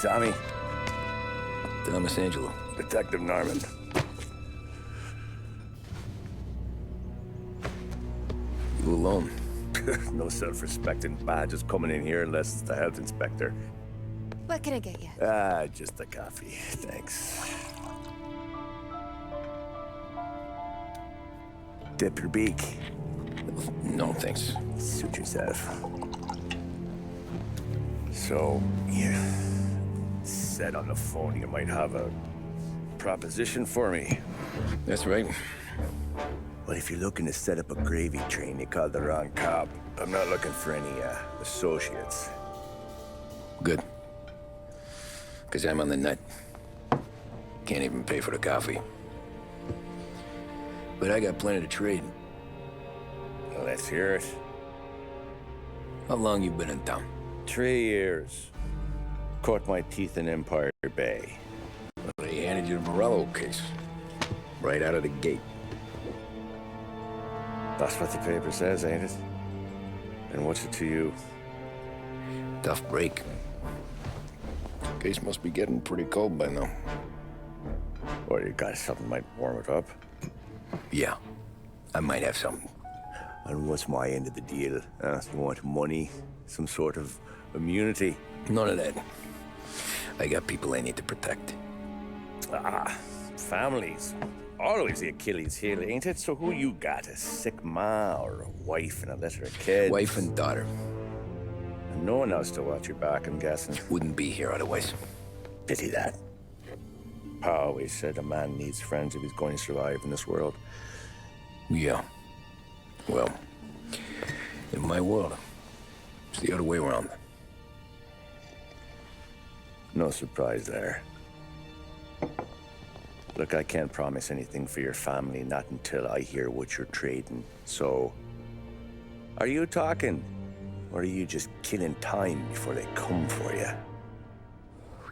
Tommy. Thomas Angelo. Detective Norman. You alone? No self-respecting badges coming in here unless it's the health inspector. What can I get you? Just a coffee, thanks. Dip your beak. No, thanks. Suit yourself. So, you said on the phone you might have a proposition for me. That's right. Well, if you're looking to set up a gravy train, you called the wrong cop. I'm not looking for any, associates. Good. Because I'm on the nut. Can't even pay for the coffee. But I got plenty to trade. Well, let's hear it. How long you been in town? 3 years. Caught my teeth in Empire Bay. Well, they handed you the Morello case. Right out of the gate. That's what the paper says, ain't it? And what's it to you? Tough break. Case must be getting pretty cold by now. Or you got something might warm it up? Yeah. I might have something. And what's my end of the deal? You want money? Some sort of immunity? None of that. I got people I need to protect. Families. Always the Achilles heel, ain't it? So who you got? A sick ma or a wife and a litter of kids? Wife and daughter. And no one else to watch your back, I'm guessing. Wouldn't be here otherwise. Pity that. Pa always said a man needs friends if he's going to survive in this world. Yeah. Well, in my world, it's the other way around. No surprise there. Look, I can't promise anything for your family, not until I hear what you're trading. So, are you talking? Or are you just killing time before they come for you?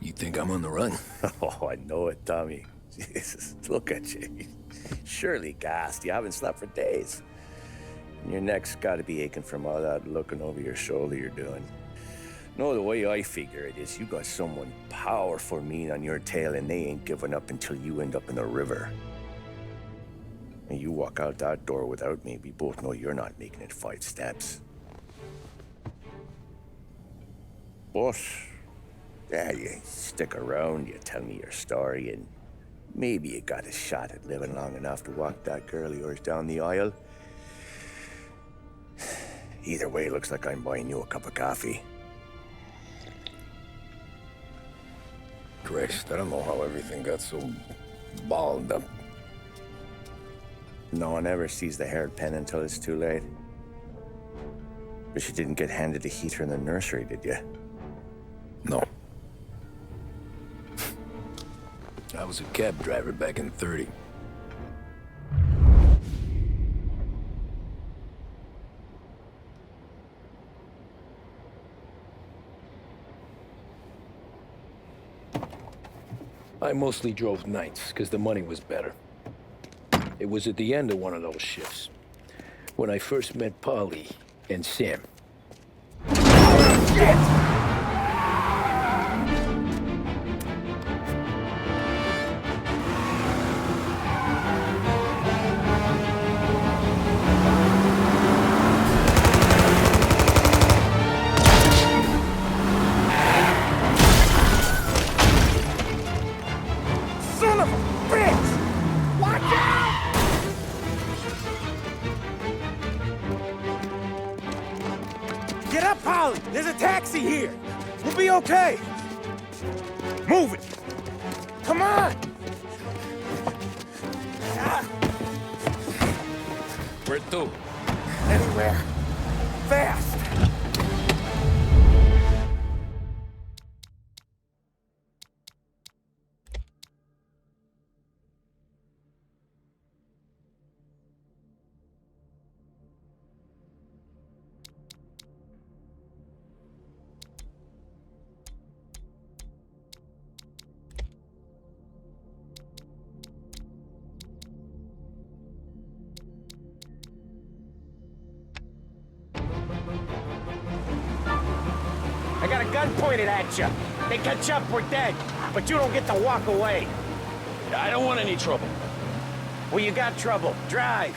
You think I'm on the run? Oh, I know it, Tommy. Jesus, look at you. Surely gassed. You haven't slept for days. And your neck's got to be aching from all that looking over your shoulder you're doing. No, the way I figure it is you got someone powerful mean on your tail and they ain't giving up until you end up in the river. And you walk out that door without me, we both know you're not making it 5 steps. But, yeah, you stick around, you tell me your story, and maybe you got a shot at living long enough to walk that girl of yours down the aisle. Either way, looks like I'm buying you a cup of coffee. Christ, I don't know how everything got so balled up. No one ever sees the haired pen until it's too late. But you didn't get handed a heater in the nursery, did you? No. I was a cab driver back in '30. I mostly drove nights, because the money was better. It was at the end of one of those shifts, when I first met Polly and Sam. Shit! Get up, Polly! There's a taxi here! We'll be okay! Move it! Come on! Where to? Anywhere. Fast! I got a gun pointed at you. They catch up, we're dead. But you don't get to walk away. I don't want any trouble. Well, you got trouble. Drive.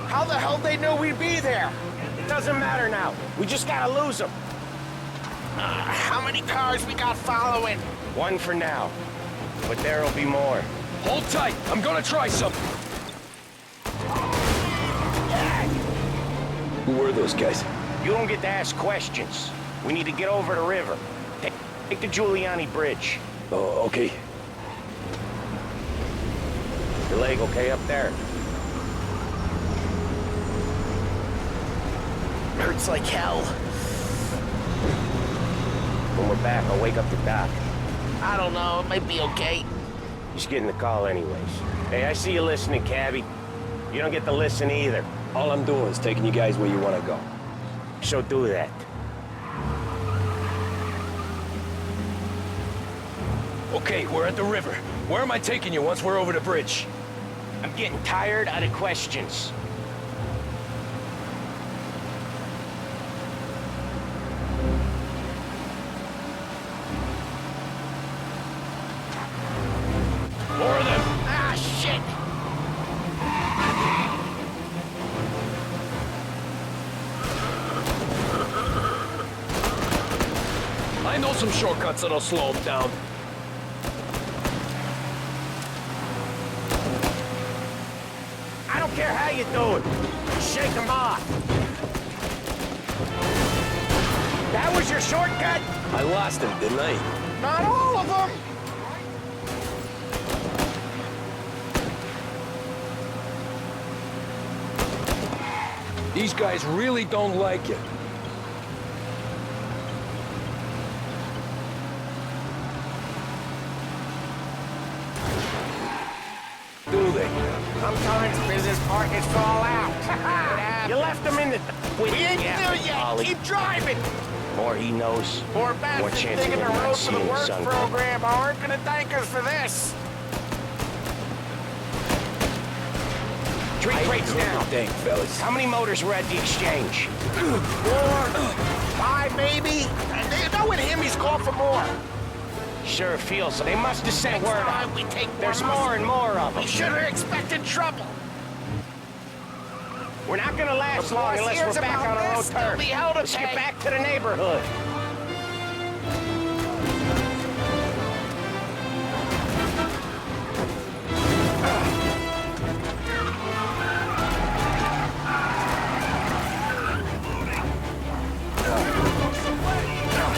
How the hell they knew we'd be there? It doesn't matter now. We just gotta lose them. How many cars we got following? One for now. But there'll be more. Hold tight. I'm gonna try something. Who were those guys? You don't get to ask questions. We need to get over the river. Take the Giuliani Bridge. Oh, okay. Your leg okay up there? Hurts like hell. When we're back, I'll wake up the doc. I don't know, it might be okay. He's getting the call anyways. Hey, I see you listening, cabbie. You don't get to listen either. All I'm doing is taking you guys where you want to go. So do that. Okay, we're at the river. Where am I taking you once we're over the bridge? I'm getting tired out of questions. More of them! Ah, shit! I know some shortcuts that'll slow them down. I don't care how you do it. Shake them off. That was your shortcut? I lost him, didn't I? Not all of them! These guys really don't like you. Do they? Sometimes business partners fall out. You left them in the... We ain't there yet! Ollie. Keep driving! More he knows, More more bastards chance of digging the him not road for the seeing the work sun. program aren't gonna thank us for this. Treat rates down. Dang, fellas. How many motors were at the exchange? 4, 5 maybe? And they know with him he's called for more. Sure feels so. They must have sent Next word time out. we take There's more more and more of them. We should have expected trouble. We're not gonna last The long boss unless hears we're back about on our own this, there'll turf. be hell to Let's get pay. back to the neighborhood.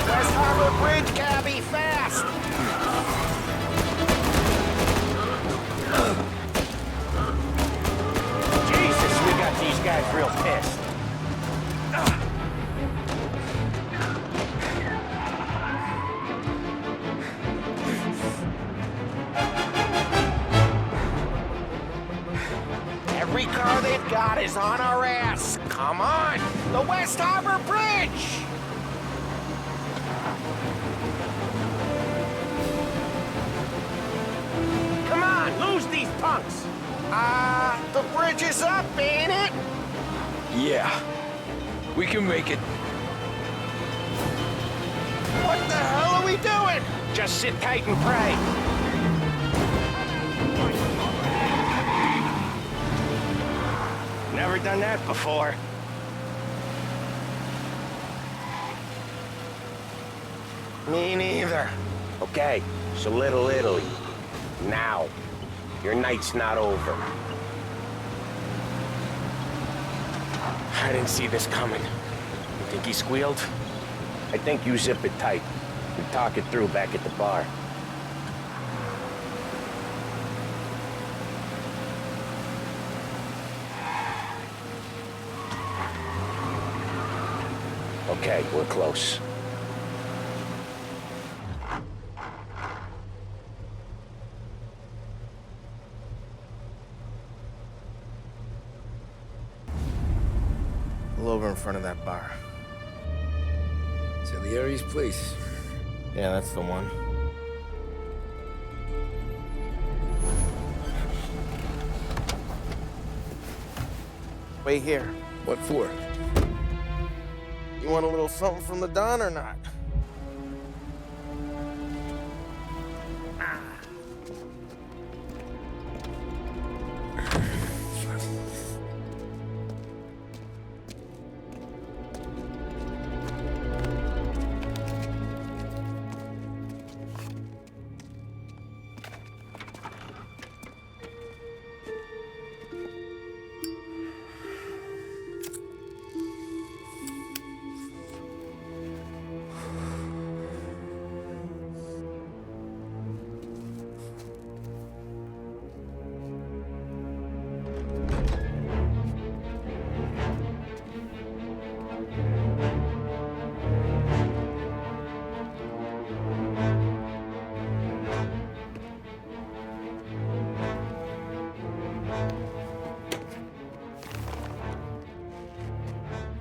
West Harbor Bridge, cabbie, fast! Jesus, we got these guys real pissed. Every car they've got is on our ass. Come on, the West Harbor Bridge! Come on, lose these punks. The bridge is up, ain't it? Yeah. We can make it. What the hell are we doing? Just sit tight and pray. Never done that before. Me neither. Okay, so Little Italy. Now. Your night's not over. I didn't see this coming. You think he squealed? I think you zip it tight. We talk it through back at the bar. Okay, we're close. Pull over in front of that bar. Salieri's place. Yeah, that's the one. Wait here. What for? You want a little something from the Don or not?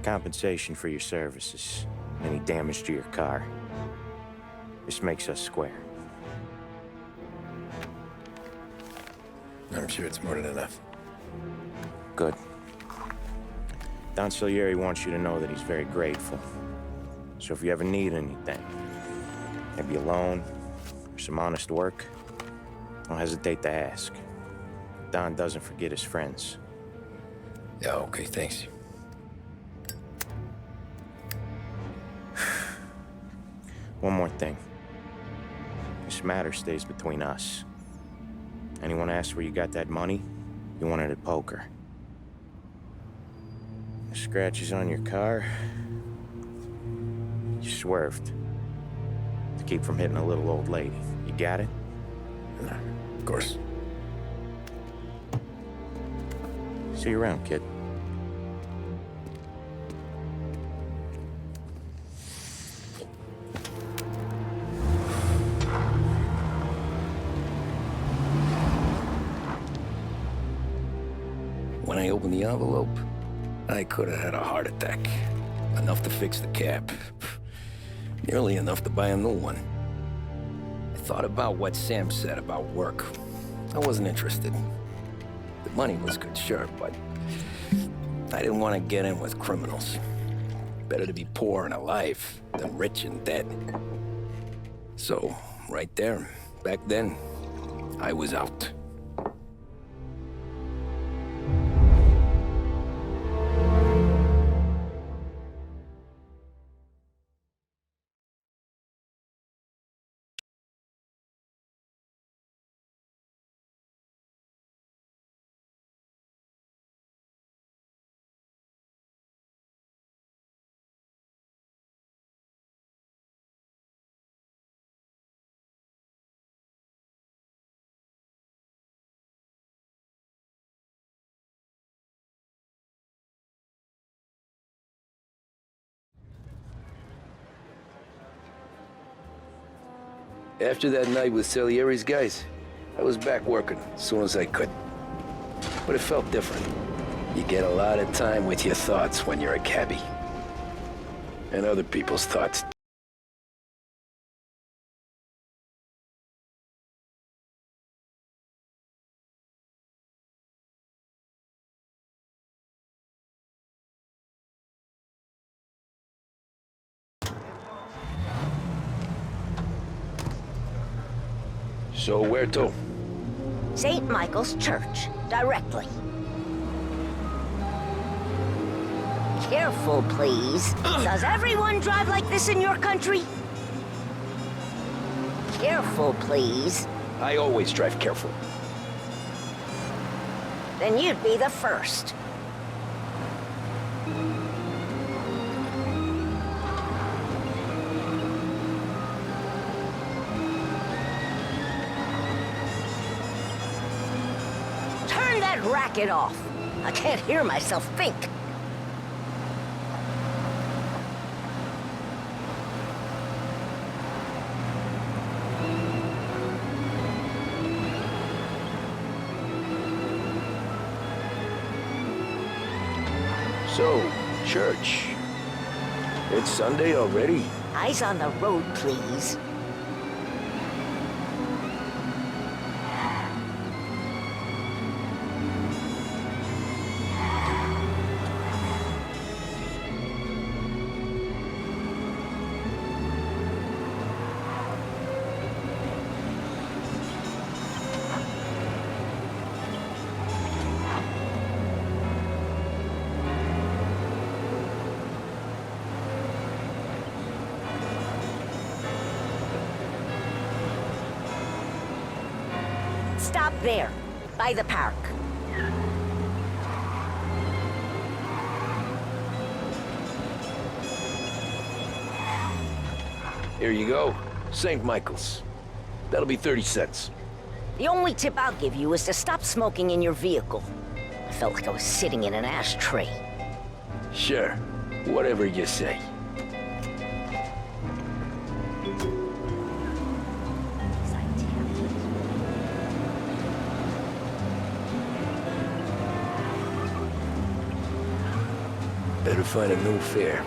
Compensation for your services. Any damage to your car. This makes us square. I'm sure it's more than enough. Good. Don Salieri wants you to know that he's very grateful. So if you ever need anything, maybe a loan or some honest work, don't hesitate to ask. Don doesn't forget his friends. Yeah, okay, thanks. One more thing. This matter stays between us. Anyone asks where you got that money, you won it at poker. The scratches on your car, you swerved. To keep from hitting a little old lady. You got it? Of course. See you around, kid. When I opened the envelope, I could have had a heart attack. Enough to fix the cap. Nearly enough to buy a new one. I thought about what Sam said about work. I wasn't interested. The money was good, sure, but I didn't want to get in with criminals. Better to be poor and alive than rich and dead. So, right there, back then, I was out. After that night with Salieri's guys, I was back working as soon as I could. But it felt different. You get a lot of time with your thoughts when you're a cabbie. And other people's thoughts. So where to? St. Michael's Church, directly. Careful, please. Does everyone drive like this in your country? Careful, please. I always drive careful. Then you'd be the first. Turn that racket off. I can't hear myself think. So, church. It's Sunday already? Eyes on the road, please. Stop there, by the park. Here you go. St. Michael's. That'll be 30 cents. The only tip I'll give you is to stop smoking in your vehicle. I felt like I was sitting in an ashtray. Sure. Whatever you say. Better find a new fare.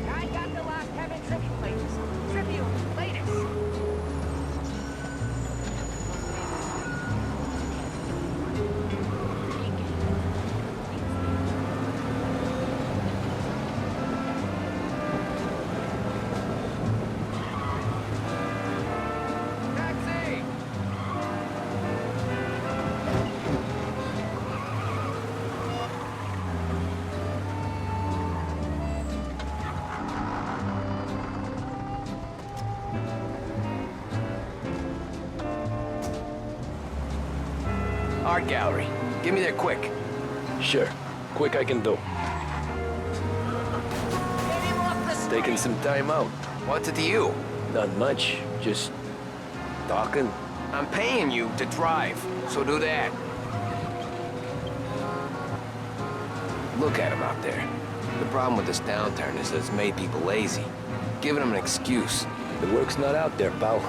I got the last Heaven Tribute places. Tribute, latest. Taxi! Art gallery. Get me there quick. Sure. Quick I can do. Get him off the street! Taking some time out. What's it to you? Not much. Just talking. I'm paying you to drive, so do that. Look at him out there. The problem with this downturn is that it's made people lazy. Giving them an excuse. The work's not out there, pal.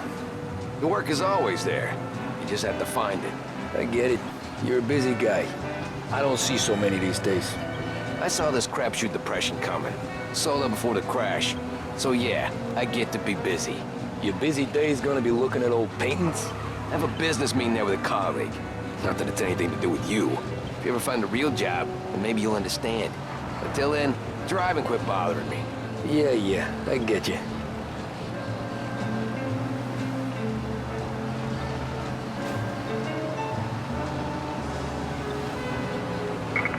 The work is always there. You just have to find it. I get it. You're a busy guy. I don't see so many these days. I saw this crapshoot depression coming. Sold it before the crash. So yeah, I get to be busy. Your busy day's gonna be looking at old paintings? I have a business meeting there with a colleague. Not that it's anything to do with you. If you ever find a real job, then maybe you'll understand. Until then, drive and quit bothering me. Yeah, I get you.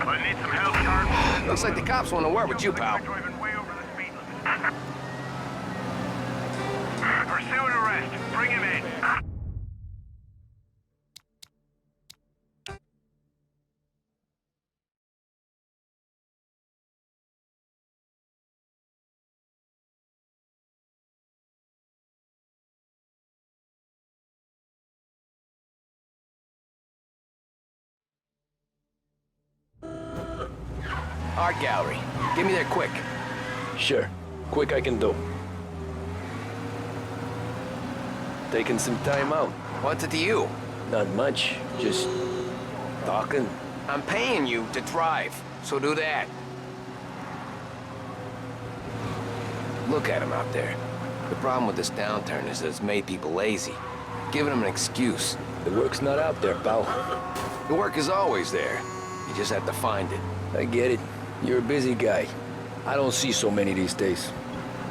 I need some help, Sergeant. Looks like the cops want to work with you, pal. Driving way over the speed limit. Pursue and arrest. Bring him in. Art gallery. Get me there quick. Sure. Quick I can do. Taking some time out. What's it to you? Not much. Just talking. I'm paying you to drive, so do that. Look at him out there. The problem with this downturn is that it's made people lazy. Giving them an excuse. The work's not out there, pal. The work is always there. You just have to find it. I get it. You're a busy guy. I don't see so many these days.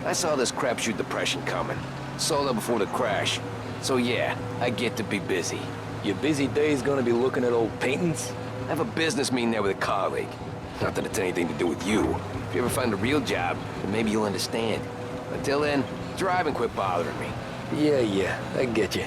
I saw this crapshoot depression coming. Sold it before the crash. So yeah, I get to be busy. Your busy day's gonna be looking at old paintings? I have a business meeting there with a colleague. Not that it's anything to do with you. If you ever find a real job, then maybe you'll understand. Until then, drive and quit bothering me. Yeah, I get you.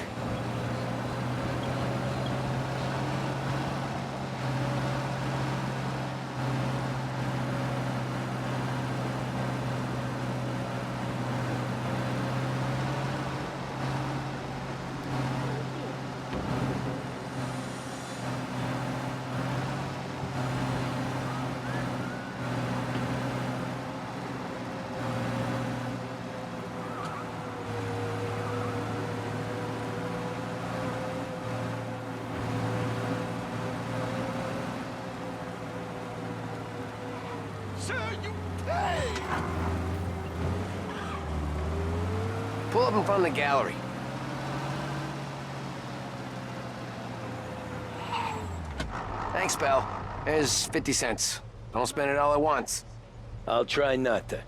Pull up in front of the gallery. Thanks, pal. There's 50 cents. Don't spend it all at once. I'll try not to.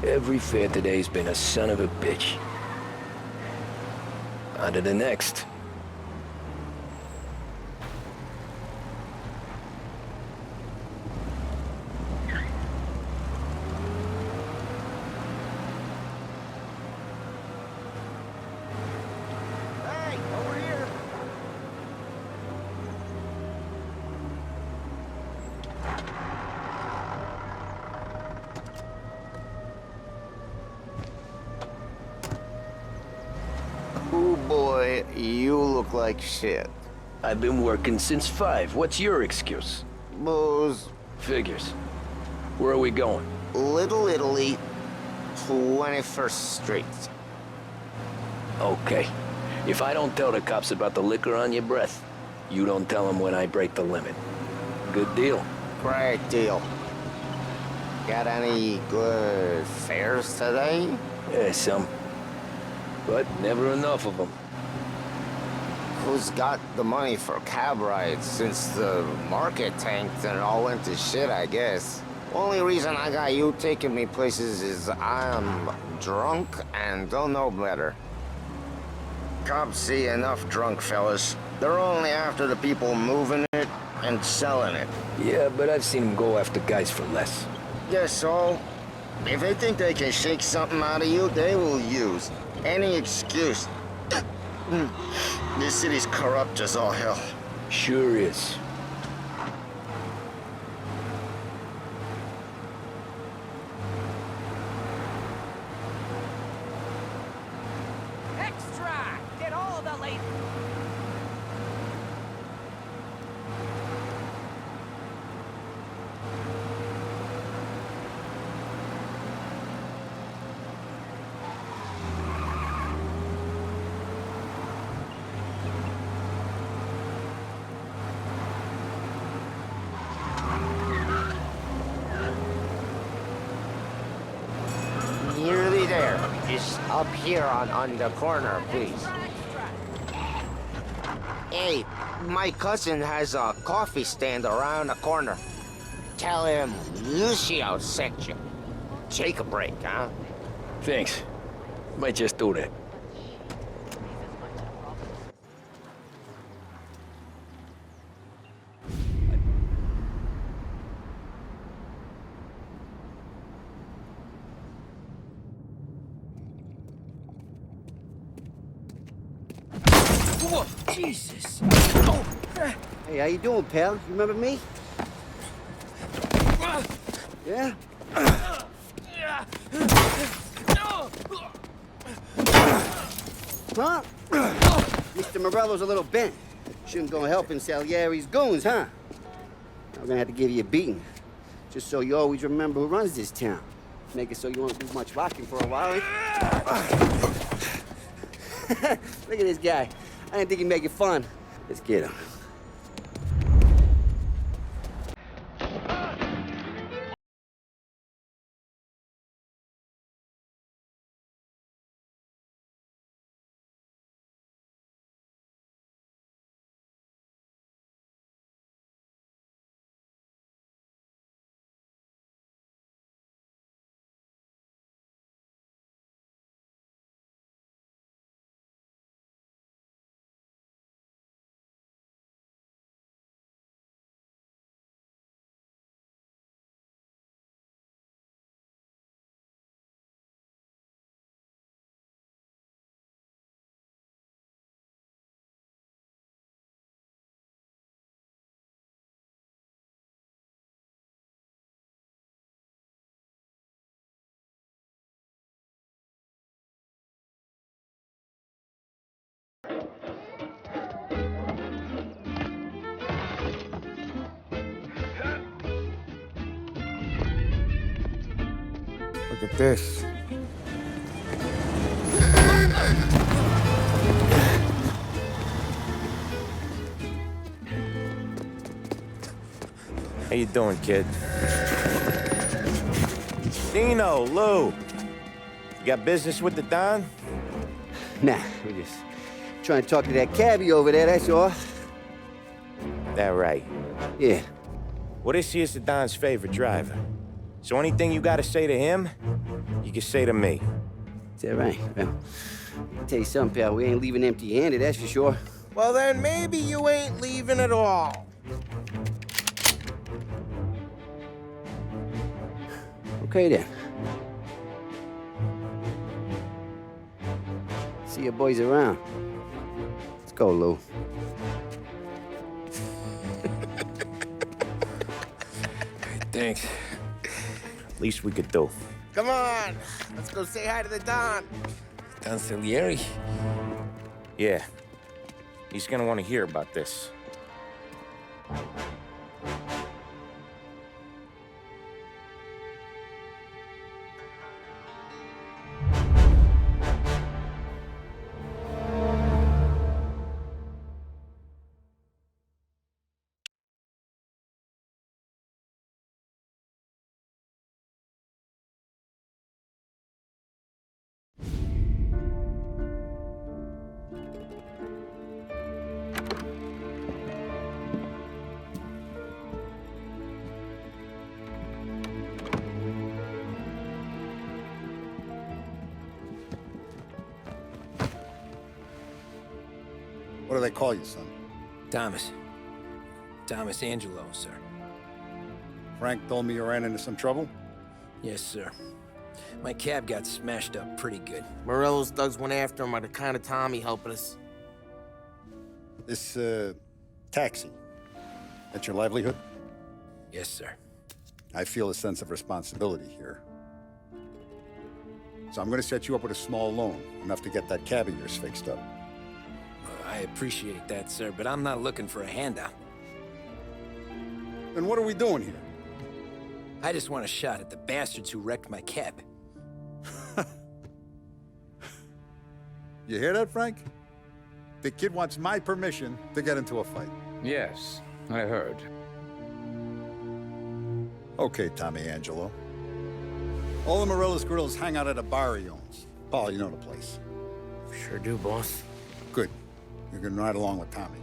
Every fair today's been a son of a bitch. On to the next. Hey, over here. Oh boy, you look like shit. I've been working since 5. What's your excuse? booze. Figures. Where are we going? Little Italy, 21st Street. Okay. If I don't tell the cops about the liquor on your breath, you don't tell them when I break the limit. Good deal. Great deal. Got any good fares today? Yeah, some. But never enough of them. Who's got the money for cab rides since the market tanked and it all went to shit, I guess? Only reason I got you taking me places is I'm drunk and don't know better. Cops see enough drunk fellas. They're only after the people moving it and selling it. Yeah, but I've seen them go after guys for less. Guess so. If they think they can shake something out of you, they will use any excuse. This city's corrupt as all hell. Sure is. Extra! Get all the ladies. Nearly there. Just up here on the corner, please. Hey, my cousin has a coffee stand around the corner. Tell him Lucio sent you. Take a break, huh? Thanks. Might just do that. Jesus! Hey, how you doing, pal? You remember me? Yeah? Huh? Mr. Morello's a little bent. Shouldn't go helping Salieri's goons, huh? I'm gonna have to give you a beating. Just so you always remember who runs this town. Make it so you won't do much rocking for a while. Look at this guy. I didn't think he'd make it fun. Let's get him. Look at this. How you doing, kid? Dino, Lou. You got business with the Don? Nah, we're just trying to talk to that cabbie over there, that's all. That right. Yeah. Well, this here's the Don's favorite driver. So anything you gotta say to him, you can say to me. Is that right? Well, I'll tell you something, pal. We ain't leaving empty-handed, that's for sure. Well, then maybe you ain't leaving at all. Okay, then. See your boys around. Let's go, Lou. Thanks. Least we could do. Come on, let's go say hi to the Don. Don Salieri? Yeah. He's gonna want to hear about this. What do they call you, son? Thomas. Thomas Angelo, sir. Frank told me you ran into some trouble? Yes, sir. My cab got smashed up pretty good. Morello's thugs went after him by the kind of Tommy helping us. This, taxi. That's your livelihood? Yes, sir. I feel a sense of responsibility here. So I'm gonna set you up with a small loan, enough to get that cab of yours fixed up. I appreciate that, sir, but I'm not looking for a handout. Then what are we doing here? I just want a shot at the bastards who wrecked my cab. You hear that, Frank? The kid wants my permission to get into a fight. Yes, I heard. Okay, Tommy Angelo. All the Morello's grills hang out at a bar he owns. Paul, you know the place. Sure do, boss. Good. You can ride along with Tommy.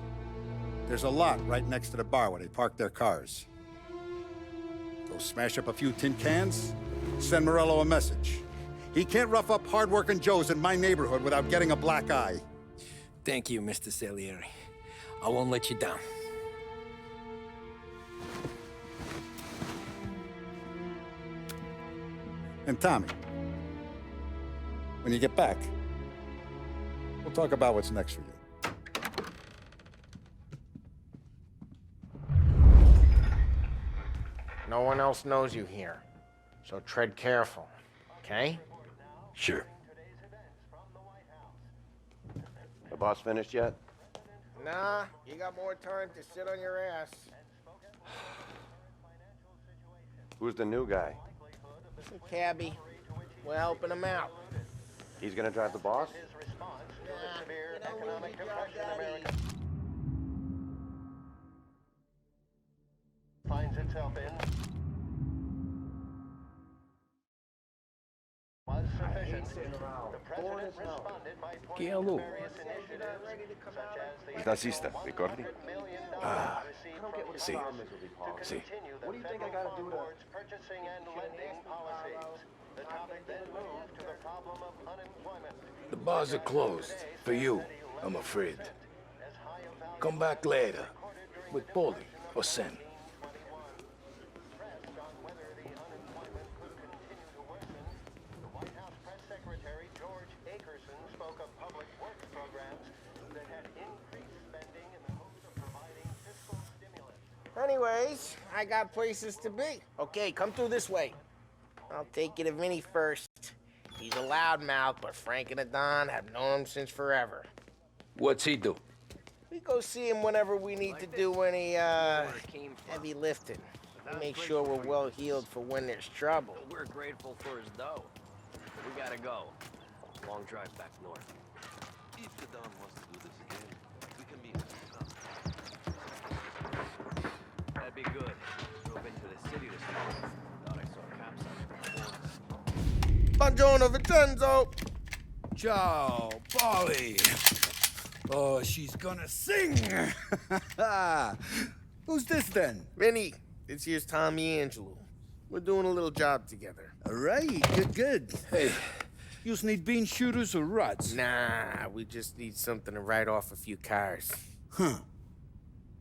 There's a lot right next to the bar where they park their cars. Go smash up a few tin cans, send Morello a message. He can't rough up hard-working Joes in my neighborhood without getting a black eye. Thank you, Mr. Salieri. I won't let you down. And Tommy, when you get back, we'll talk about what's next for you. No one else knows you here, so tread careful, okay? Sure. The boss finished yet? Nah, you got more time to sit on your ass. Who's the new guy? Listen, cabbie, we're helping him out. He's gonna drive the boss? Finds itself in was sufficient. The president responded by pointing to various initiatives, such as the Tassista, ricordi? $1 million Sì. to Sì. continue the federal board's purchasing and lending policies. The topic then moved to the problem of unemployment. The bars are closed. For you, I'm afraid. Come back later. With Paulie or Sam. Anyways, I got places to be. Okay, come through this way. I'll take you to Vinny first. He's a loudmouth, but Frank and the Don have known him since forever. What's he do? We go see him whenever we need to do any, heavy lifting. We make sure we're well healed for when there's trouble. We're grateful for his dough. We gotta go. Long drive back north. If the Don wants to do this again, we can meet him. That'd be good. Drove into the city this morning. Thought I saw cops on the Buongiorno, Vincenzo! Ciao, Polly. Oh, she's gonna sing. Who's this then? Vinny, this here's Tommy Angelo. We're doing a little job together. All right, good. Hey, you need bean shooters or rods? Nah, we just need something to write off a few cars. Huh.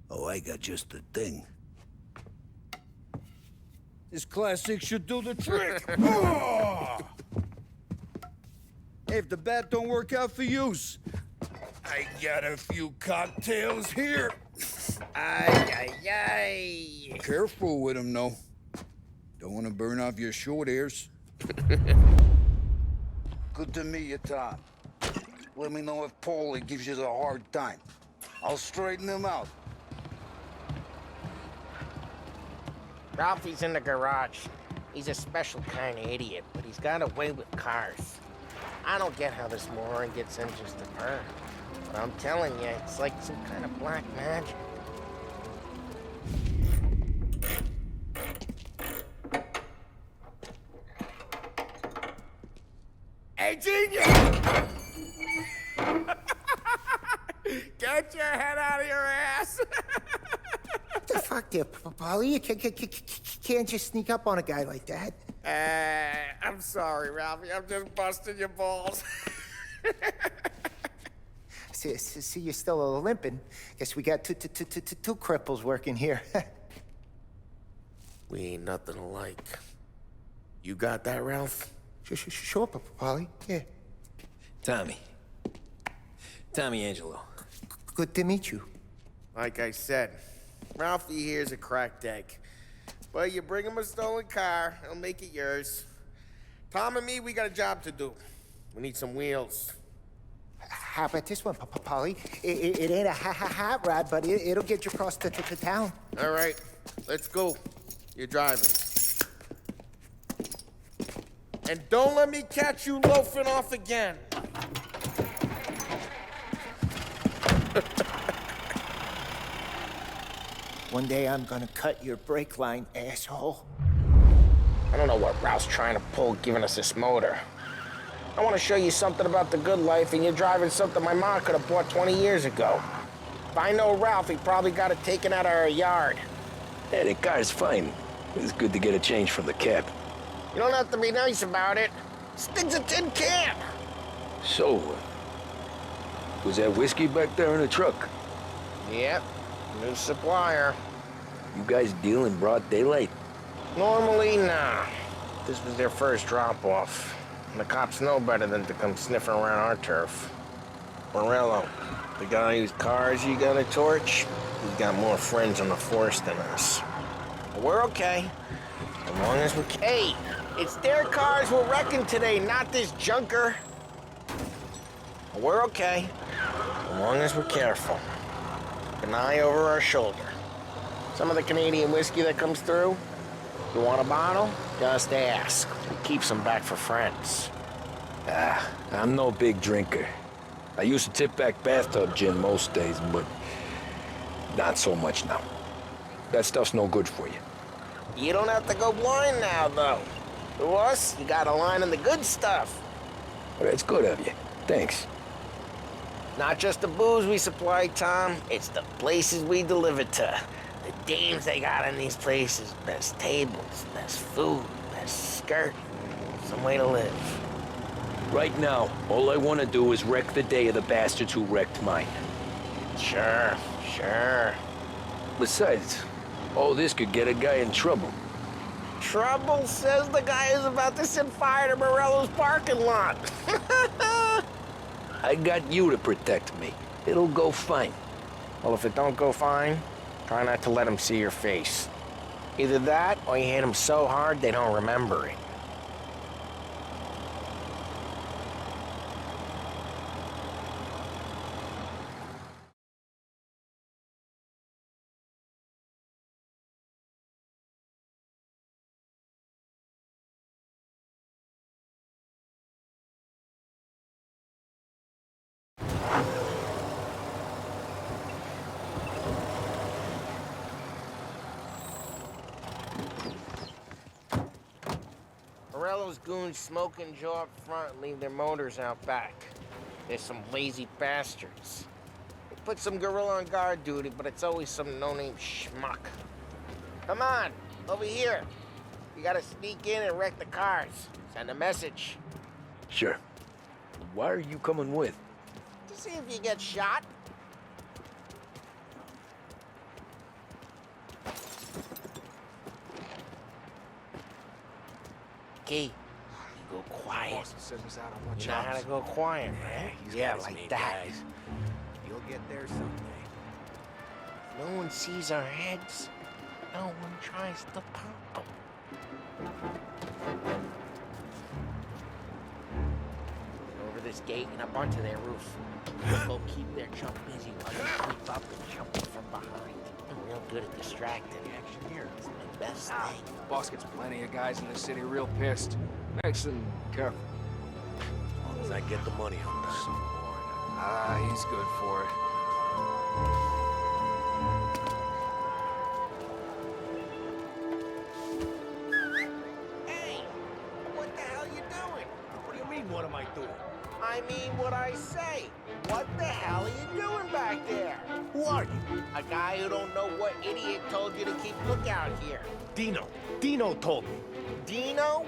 Oh, I got just the thing. This classic should do the trick. Oh! Hey, if the bat don't work out for yous, I got a few cocktails here. Ay. Careful with them, though. Don't want to burn off your short hairs. Good to meet you, Tom. Let me know if Paulie gives you a hard time. I'll straighten him out. Ralphie's in the garage. He's a special kind of idiot, but he's got a way with cars. I don't get how this moron gets engines to burn. But I'm telling you, it's like some kind of black magic. Hey, genius! Get your head out of your ass! What the fuck there, Paulie? You can't just sneak up on a guy like that. I'm sorry, Ralphie. I'm just busting your balls. See you're still limping. Guess we got two cripples working here. We ain't nothing alike. You got that, Ralph? Sure, Paulie. Yeah. Tommy. Tommy Angelo. Good to meet you. Like I said, Ralphie here's a cracked egg. But you bring him a stolen car, he'll make it yours. Tom and me, we got a job to do. We need some wheels. How about this one, Paulie? It ain't a hot rod, but it'll get you across to town. All right, let's go. You're driving. And don't let me catch you loafing off again. One day I'm gonna cut your brake line, asshole. I don't know what Ralph's trying to pull giving us this motor. I want to show you something about the good life, and you're driving something my mom could have bought 20 years ago. If I know Ralph, he probably got it taken out of our yard. Yeah, the car's fine. It's good to get a change from the cab. You don't have to be nice about it. This thing's a tin can. So, was that whiskey back there in the truck? Yep, new supplier. You guys deal in broad daylight? Normally, nah. This was their first drop-off. And the cops know better than to come sniffing around our turf. Morello, the guy whose cars you got a torch, he's got more friends on the force than us. But we're okay, as long as we're... Hey, it's their cars we're wrecking today, not this junker. But we're okay, as long as we're careful. An eye over our shoulder. Some of the Canadian whiskey that comes through, you want a bottle? Just ask. We keep some back for friends. I'm no big drinker. I used to tip back bathtub gin most days, but not so much now. That stuff's no good for you. You don't have to go blind now, though. To us, you got a line on the good stuff. Well, that's good of you. Thanks. Not just the booze we supply, Tom. It's the places we deliver to. The dames they got in these places. Best tables, best food, best skirt. Some way to live. Right now, all I want to do is wreck the day of the bastards who wrecked mine. Sure. Besides, all this could get a guy in trouble. Trouble, says the guy who's about to set fire to Morello's parking lot. I got you to protect me. It'll go fine. Well, if it don't go fine, try not to let them see your face. Either that, or you hit them so hard they don't remember it. Morello's goons smoke and jaw up front and leave their motors out back. They're some lazy bastards. They put some gorilla on guard duty, but it's always some no-name schmuck. Come on, over here. You gotta sneak in and wreck the cars. Send a message. Sure. Why are you coming with? To see if you get shot. Key, you go quiet. You know how to go quiet, man. Yeah, like that. You'll get there someday. No one sees our heads. No one tries to pop them. Over this gate and up onto their roof. They'll keep their chump busy while you creep up and jump from behind. I'm real good at distracting. Action here. It's my best thing. Boss gets plenty of guys in this city real pissed. Makes them careful. As long as I get the money on that. He's good for it. Hey! What the hell you doing? What do you mean, what am I doing? I mean what I say. What the hell are you doing back there? Who are you? A guy who don't know what idiot told you to keep lookout here. Dino. Dino told me. Dino?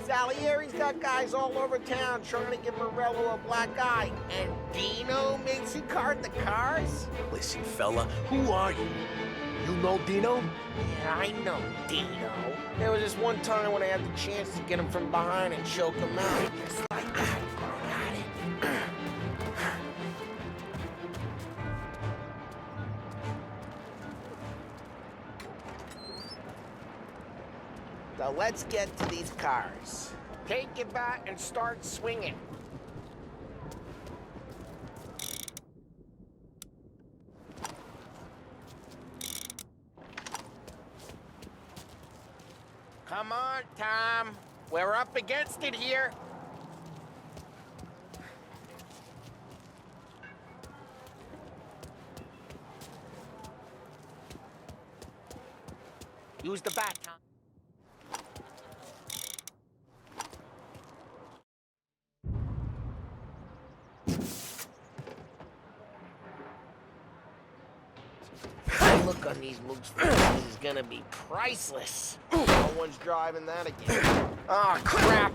Salieri's got guys all over town trying to give Morello a black eye, and Dino makes you cart the cars? Listen, fella, who are you? You know Dino? Yeah, I know Dino. There was this one time when I had the chance to get him from behind and choke him out. Just like that. Got it. So let's get to these cars. Take your bat and start swinging. Come on, Tom. We're up against it here. Use the bat, Tom. The look on these mooks' faces is gonna be priceless. No one's driving that again. Oh, crap!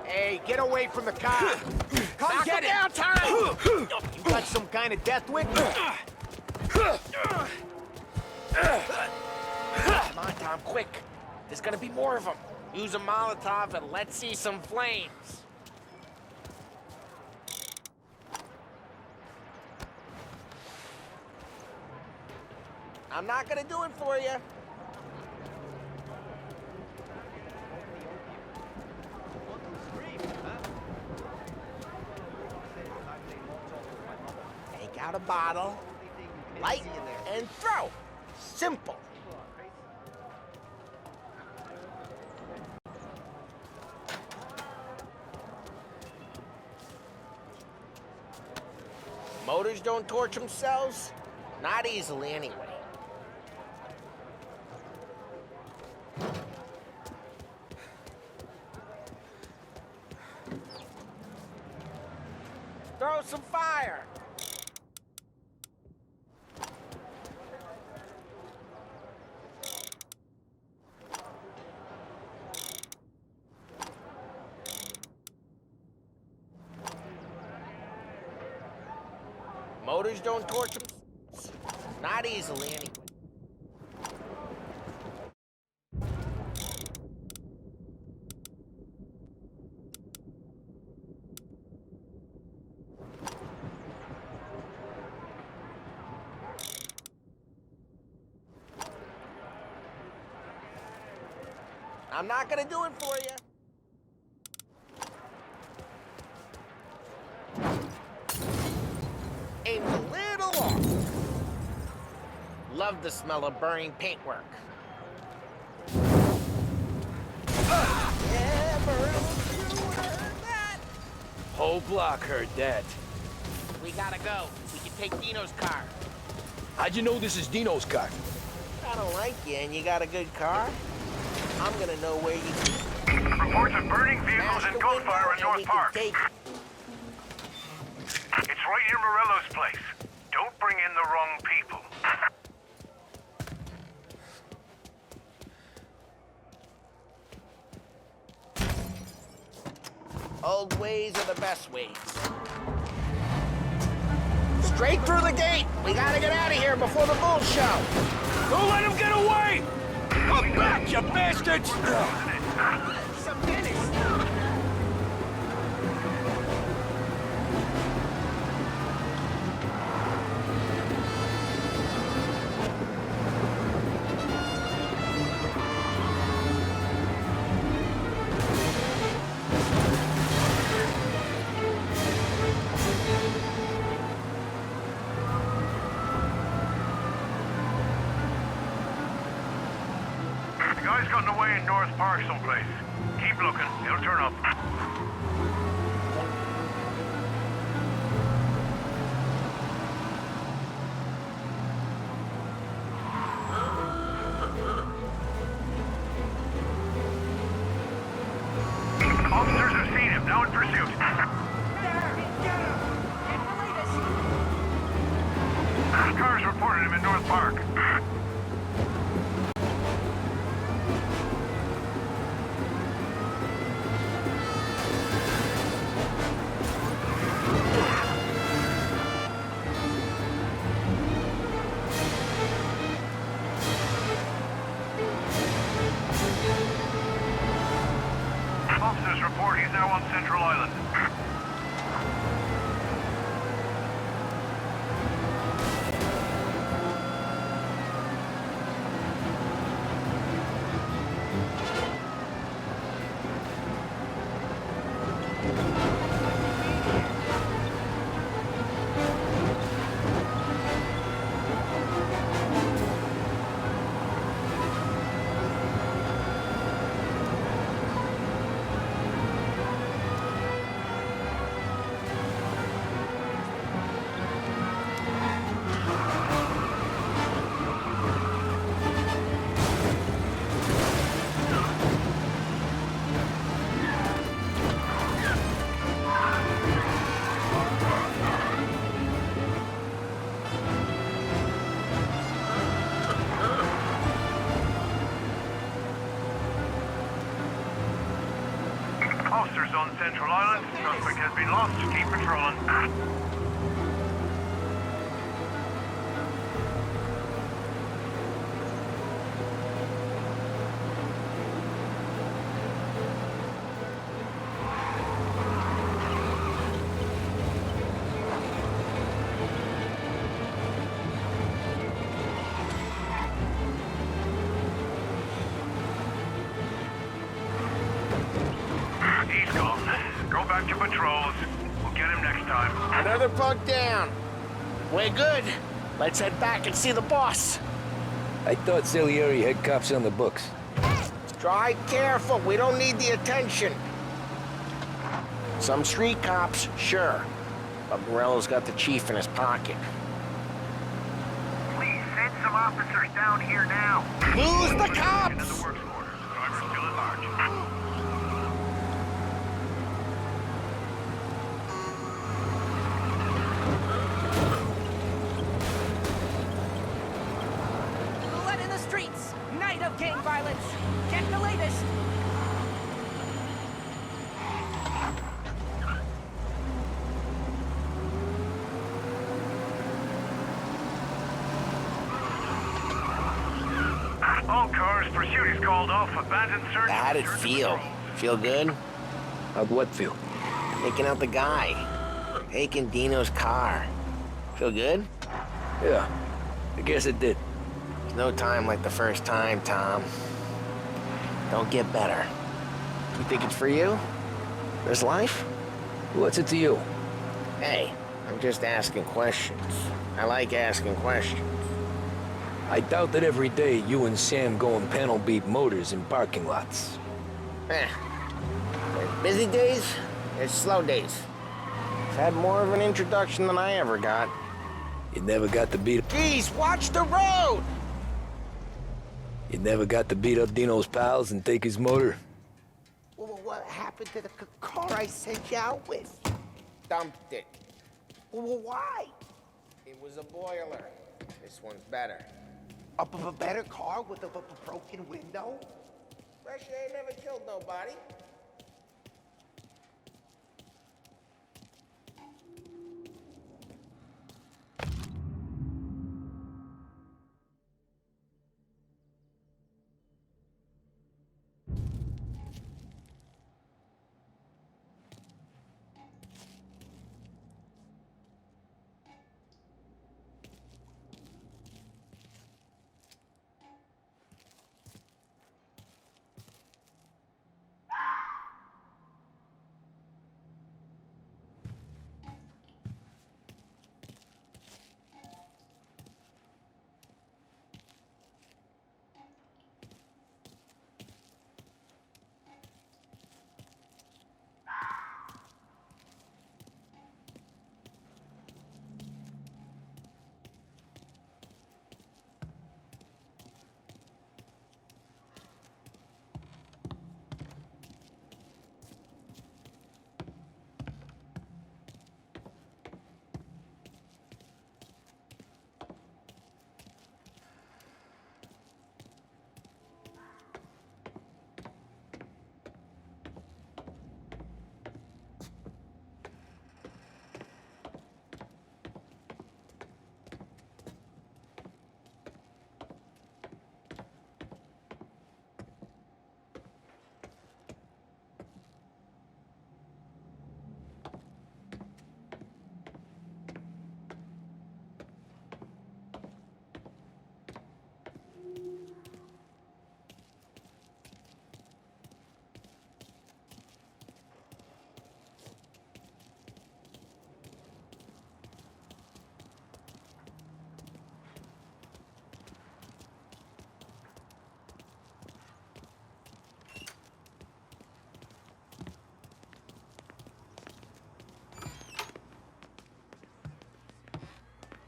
Hey, get away from the car! Come Knock get him it! down, Tom! You got some kind of death wish? Come on, Tom, quick! There's gonna be more of them. Use a Molotov and let's see some flames. I'm not gonna do it for you. Take out a bottle, light, and throw. Simple. Motors don't torch themselves? Not easily, anyway. Throw some fire! Motors don't torch themselves. Not easily, anyway. I'm not gonna do it for you. Aim a little off. Love the smell of burning paintwork. Yeah, burn, you heard that? Whole block heard that. We gotta go. We can take Dino's car. How'd you know this is Dino's car? I don't like you and you got a good car. I'm gonna know where you... Reports of burning vehicles and gunfire in North Park. It's right near Morello's place. Don't bring in the wrong people. Old ways are the best ways. Straight through the gate! We gotta get out of here before the bull show! Don't let him get away! Come back, you bastards! Some menace! The guy's gotten away in North Park someplace. Keep looking, he'll turn up. Officers have seen him, now in pursuit. Cars reported him in North Park. suspect has been lost. Keep patrolling. He's gone. Go back to patrols. We'll get him next time. Another bug down. We're good. Let's head back and see the boss. I thought Salieri had cops on the books. Drive careful. We don't need the attention. Some street cops, sure. But Morello's got the chief in his pocket. Please send some officers down here now. Lose the Into cops! the works order. Driver's still at large. Blood in the streets! Night of gang violence! Get the latest! All cars, pursuit is called off. Abandoned search. How'd it feel? Feel good? How'd what feel? Taking out the guy. Taking Dino's car. Feel good? Yeah, I guess it did. There's no time like the first time, Tom. Don't get better. You think it's for you? This life? What's it to you? Hey, I'm just asking questions. I like asking questions. I doubt that every day you and Sam go and panel beat motors in parking lots. There's busy days, there's slow days. I've had more of an introduction than I ever got. You never got to beat... Geez, watch the road! You never got to beat up Dino's pals and take his motor? Well, what happened to the car I sent you out with? Dumped it. Well, why? It was a boiler. This one's better. A better car with a broken window? Fresh air never killed nobody.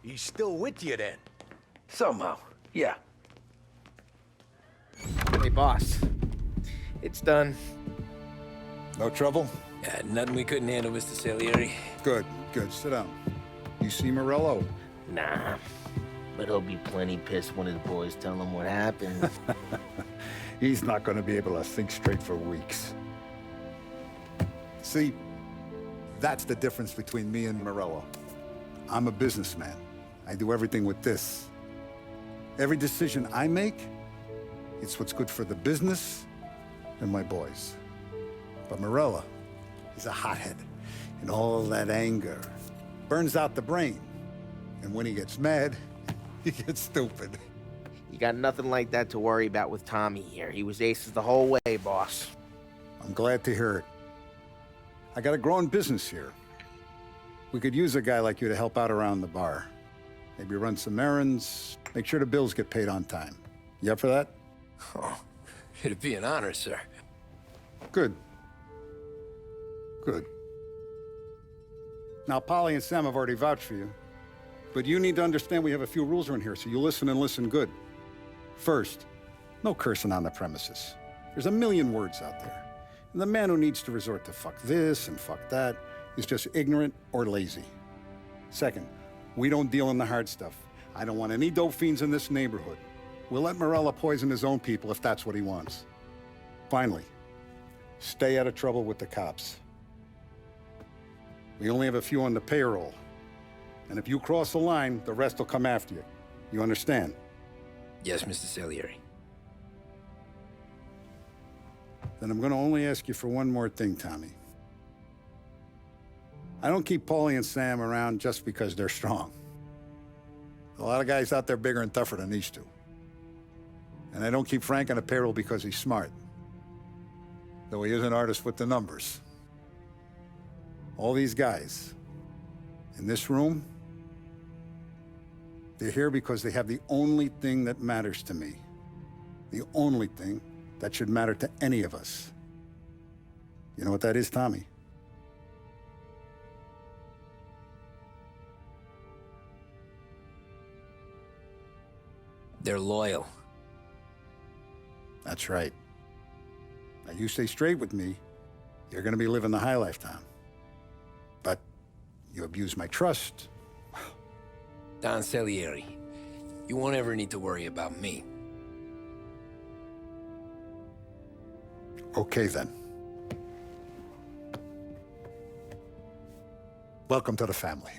He's still with you then? Somehow, yeah. Hey, boss. It's done. No trouble? Yeah, nothing we couldn't handle, Mr. Salieri. Good, good. Sit down. You see Morello? Nah. But he'll be plenty pissed when his boys tell him what happened. He's not going to be able to think straight for weeks. See, That's the difference between me and Morello. I'm a businessman. I do everything with this. Every decision I make, it's what's good for the business and my boys. But Morello, he's a hothead. And all that anger burns out the brain. And when he gets mad, he gets stupid. You got nothing like that to worry about with Tommy here. He was aces the whole way, boss. I'm glad to hear it. I got a growing business here. We could use a guy like you to help out around the bar. Maybe run some errands, make sure the bills get paid on time. You up for that? Oh, it'd be an honor, sir. Good. Good. Now, Polly and Sam have already vouched for you. But you need to understand we have a few rules around here, so you listen and listen good. First, no cursing on the premises. There's a million words out there. And the man who needs to resort to fuck this and fuck that is just ignorant or lazy. Second, we don't deal in the hard stuff. I don't want any dope fiends in this neighborhood. We'll let Morello poison his own people if that's what he wants. Finally, stay out of trouble with the cops. We only have a few on the payroll. And if you cross the line, the rest will come after you. You understand? Yes, Mr. Salieri. Then I'm gonna only ask you for one more thing, Tommy. I don't keep Paulie and Sam around just because they're strong. A lot of guys out there bigger and tougher than these two. And I don't keep Frank on the payroll because he's smart. Though he is an artist with the numbers. All these guys in this room, they're here because they have the only thing that matters to me. The only thing that should matter to any of us. You know what that is, Tommy? They're loyal. That's right. Now, you stay straight with me, you're gonna be living the high life, Tom. But you abuse my trust. Don Salieri, you won't ever need to worry about me. Okay, then. Welcome to the family.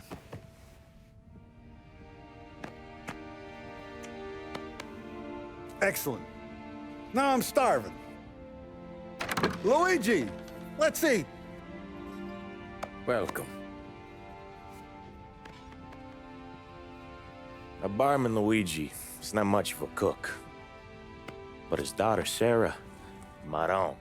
Excellent. Now I'm starving. Luigi, let's eat. Welcome. A barman Luigi is not much of a cook. But his daughter Sarah, Maron.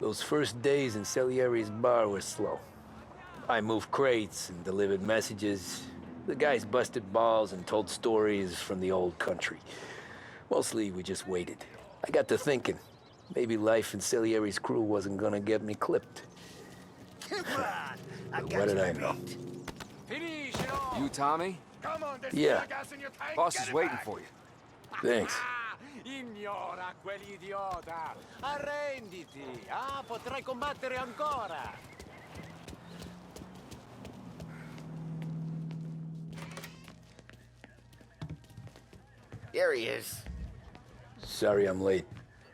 Those first days in Salieri's bar were slow. I moved crates and delivered messages. The guys busted balls and told stories from the old country. Mostly, we just waited. I got to thinking, maybe life in Salieri's crew wasn't gonna get me clipped. But what did I know? You, Tommy? Yeah. Boss is waiting for you. Thanks. Ignora quell'idiota! Arrenditi! Ah, potrai combattere ancora! There he is. Sorry I'm late.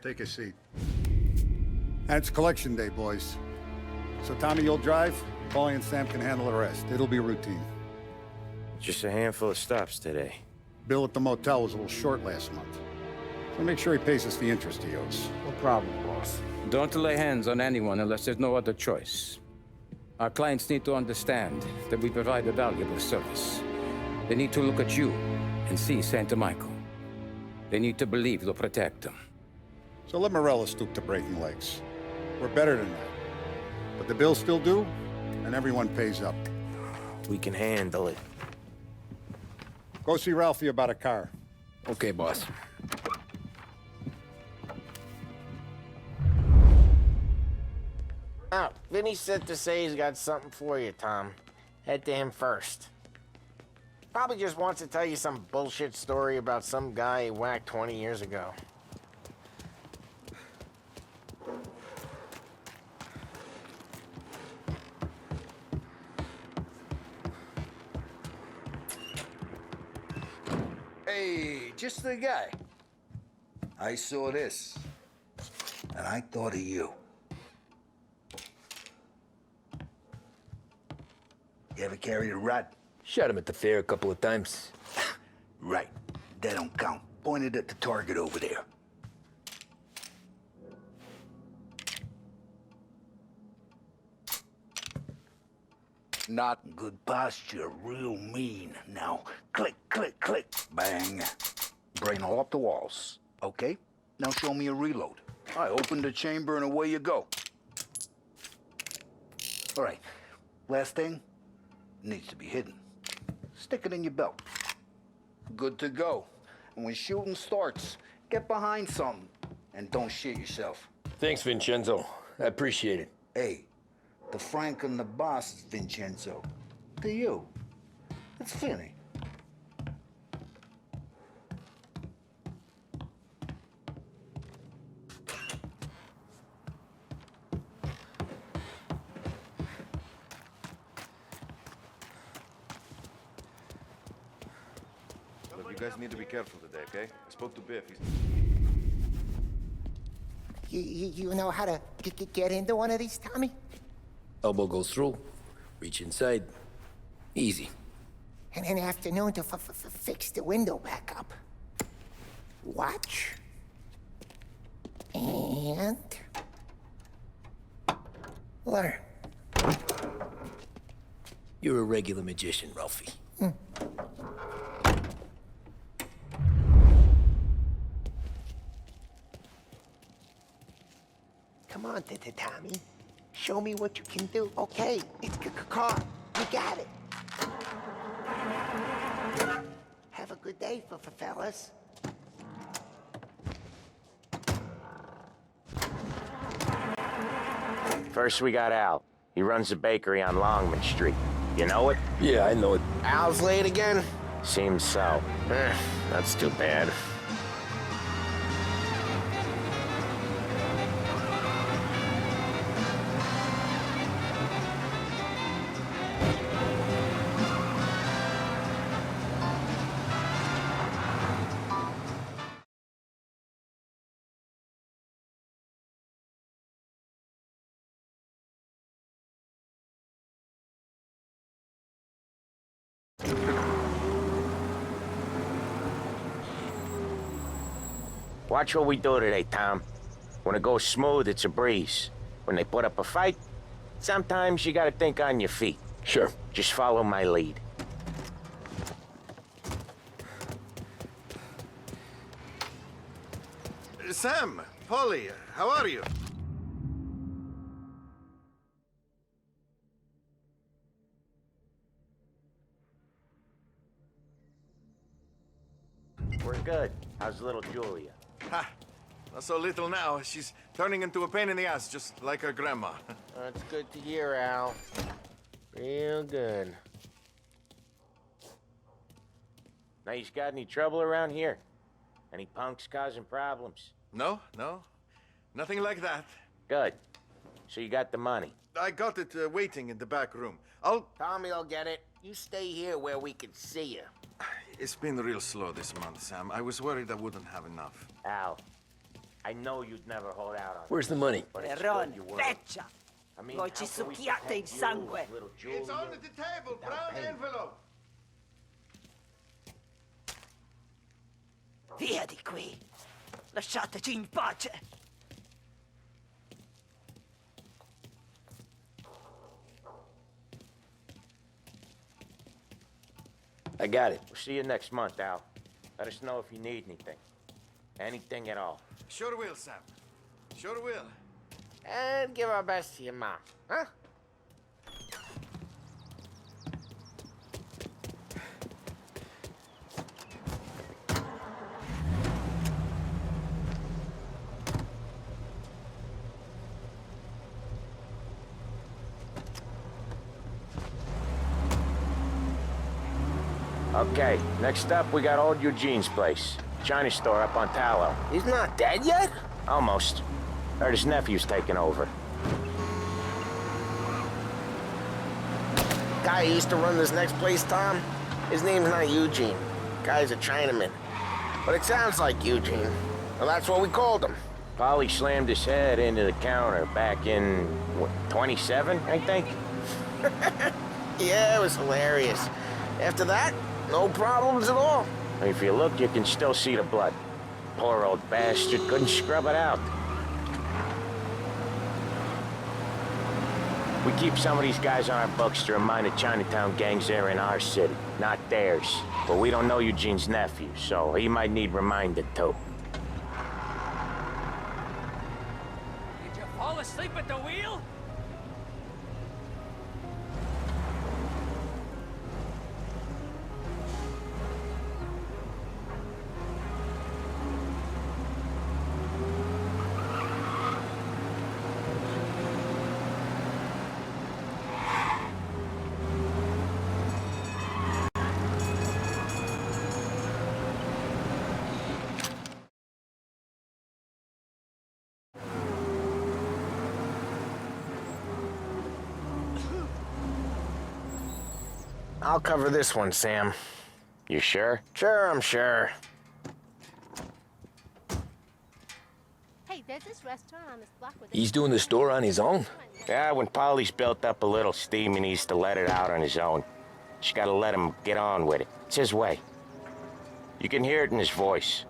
Take a seat. And it's collection day, boys. So Tommy, you'll drive. Paulie and Sam can handle the rest. It'll be routine. Just a handful of stops today. Bill at the motel was a little short last month. So make sure he pays us the interest he owes. No problem, boss. Don't lay hands on anyone unless there's no other choice. Our clients need to understand that we provide a valuable service. They need to look at you and see Santa Michael. They need to believe you'll protect them. So let Morello stoop to breaking legs. We're better than that. But the bill's still due, and everyone pays up. We can handle it. Go see Ralphie about a car. Okay, boss. Oh, Vinny said to say he's got something for you, Tom. Head to him first. Probably just wants to tell you some bullshit story about some guy he whacked 20 years ago. Hey, just the guy. I saw this, and I thought of you. You ever carried a rat? Shot him at the fair a couple of times. Right. That don't count. Pointed at the target over there. Not good posture, real mean. Now, click, click, click, bang. Brain all up the walls. Okay? Now show me a reload. I open the chamber and away you go. All right. Last thing, needs to be hidden. Stick it in your belt. Good to go. And when shooting starts, get behind something and don't shit yourself. Thanks, Vincenzo. I appreciate it. Hey, the Frank and the boss, Vincenzo. To you. It's Finny. Look, you guys need to be careful today, okay? I spoke to Biff. You know how to get into one of these, Tommy? Elbow goes through, reach inside. Easy. And an afternoon to fix the window back up. Watch. And... learn. You're a regular magician, Ralphie. Come on, Tommy. Show me what you can do. Okay, it's car. You got it. Have a good day, fellas. First, we got Al. He runs a bakery on Longman Street. You know it? Yeah, I know it. Al's late again? Seems so. That's too bad. Watch what we do today, Tom. When it goes smooth, it's a breeze. When they put up a fight, sometimes you gotta think on your feet. Sure. Just follow my lead. Sam, Polly, how are you? We're good. How's little Julia? Ha! Not so little now. She's turning into a pain in the ass, just like her grandma. That's good to hear, Al. Real good. Now, you got any trouble around here? Any punks causing problems? No. Nothing like that. Good. So you got the money? I got it waiting in the back room. Tommy will get it. You stay here where we can see you. It's been real slow this month, Sam. I was worried I wouldn't have enough. Al, I know you'd never hold out on Where's the money? but it's Perron, good you were. freccia! I mean, Voi how ci can we succhiate il protect you, sangue. little It's Julia? on the table, brown envelope. Via di qui! Lasciateci in pace! I got it. We'll see you next month, Al. Let us know if you need anything. Anything at all. Sure will, Sam. Sure will. And give our best to your mom, huh? Okay, next up, we got old Eugene's place. China store up on Tallow. He's not dead yet? Almost. Heard his nephew's taking over. Guy who used to run this next place, Tom? His name's not Eugene. Guy's a Chinaman. But it sounds like Eugene. Well, that's what we called him. Polly slammed his head into the counter back in, what, 27, I think? Yeah, it was hilarious. After that, no problems at all. If you look, you can still see the blood. Poor old bastard couldn't scrub it out. We keep some of these guys on our books to remind the Chinatown gangs they're in our city, not theirs. But we don't know Eugene's nephew, so he might need reminded too. Did you fall asleep at the wheel? I'll cover this one, Sam. You sure? Sure, I'm sure. Hey, there's this restaurant on this block with He's doing the store on his own? Yeah, when Polly's built up a little steam, he needs to let it out on his own. Just gotta let him get on with it. It's his way. You can hear it in his voice.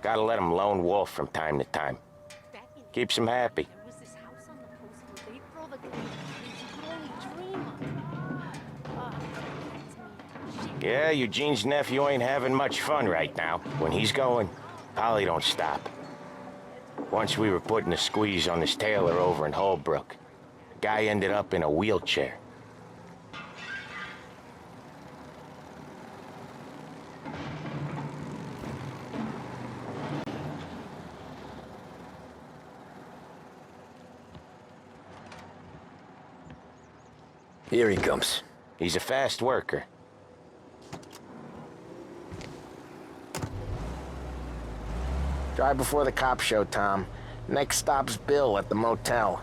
Gotta let him lone wolf from time to time. Keeps him happy. There was this house on the coast with April, the kind you could only dream of. Oh, that's me. Yeah, Eugene's nephew ain't having much fun right now. When he's going, Polly don't stop. Once we were putting a squeeze on this tailor over in Holbrook. The guy ended up in a wheelchair. Here he comes. He's a fast worker. Drive before the cops show, Tom. Next stop's Bill at the motel.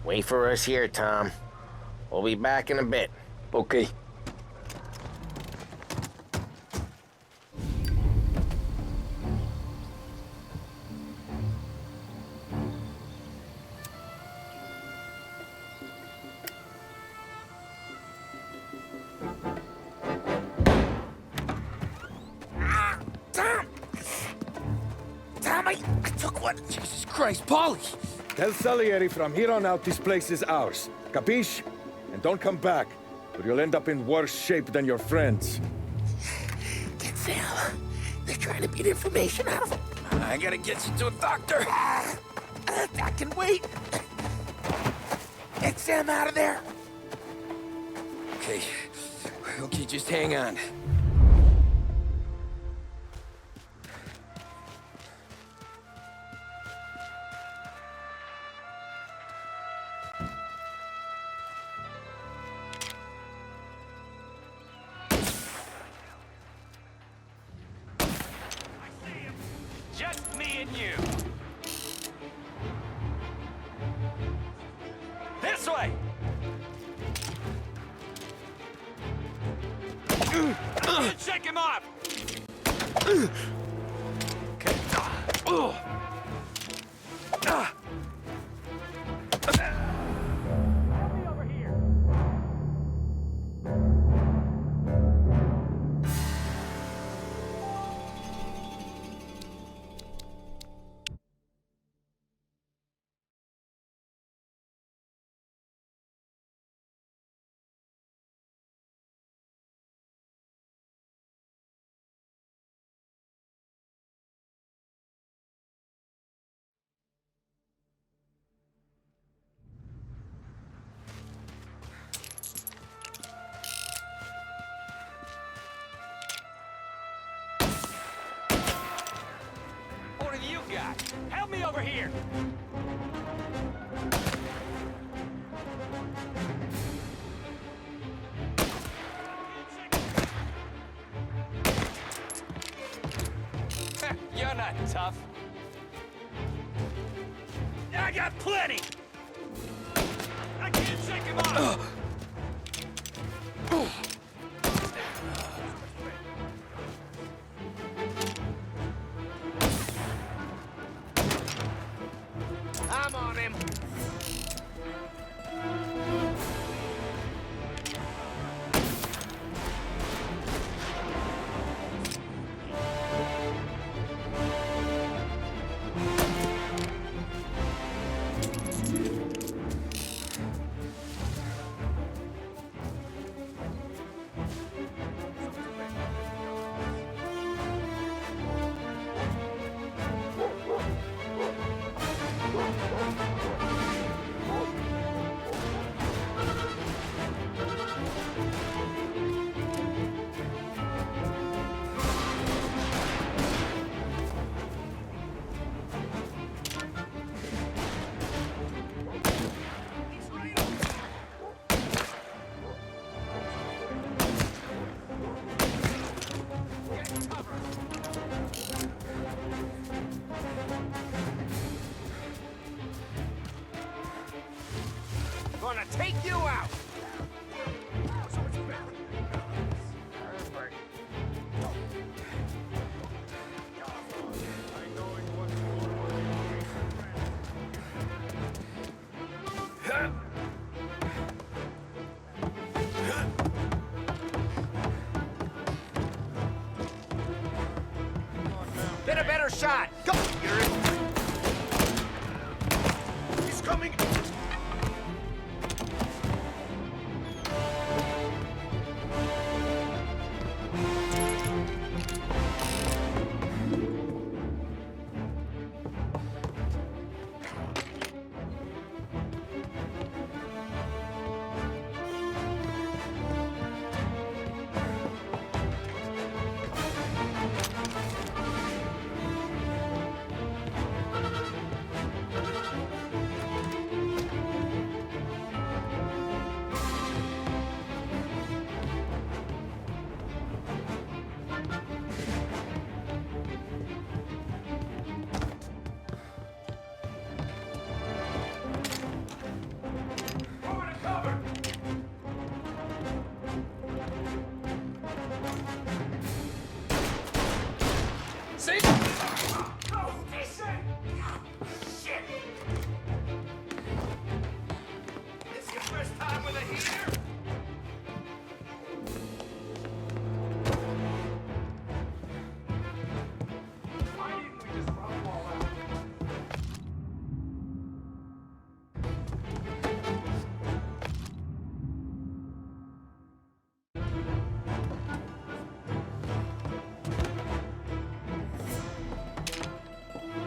Wait for us here, Tom. We'll be back in a bit. Okay. Tom, I took one. Jesus Christ, Polly! Tell Salieri from here on out this place is ours. Capiche? And don't come back, or you'll end up in worse shape than your friends. Get Sam. They're trying to beat information out of him. I gotta get you to a doctor. I can wait. Get Sam out of there. Okay. Okay, just hang on. Just me and you. This way. Check him off. What have you got? Help me over here. I got plenty! I can't shake him off! I'm on him! Gonna take you out! Get a better shot! Go! He's coming! See? Oh, shit! This your first time with a heater? Why didn't we just run them all out?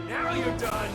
Now you're done!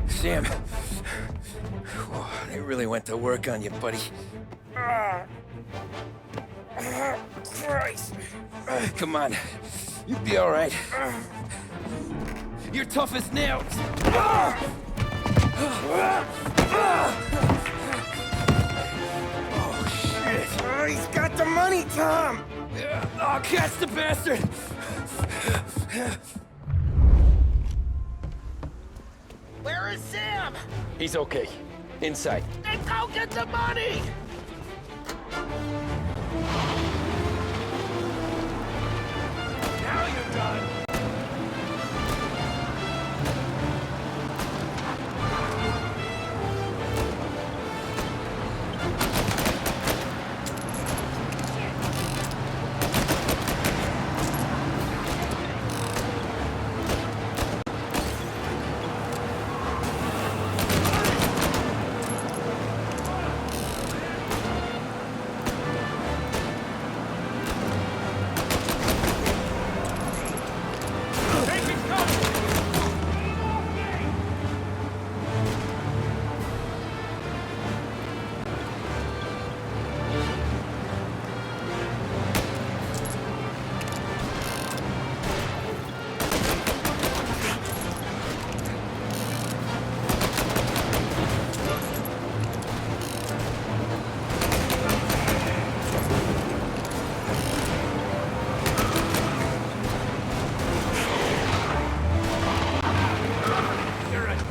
Sam. Whoa, they really went to work on you, buddy. Christ. Come on. You'll be all right. You're tough as nails. Oh, shit. He's got the money, Tom. Oh, catch the bastard. Where is Sam? He's okay. Inside. Then go get the money! Now you're done!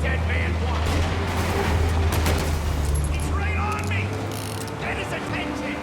dead man want? He's right on me! Get his attention!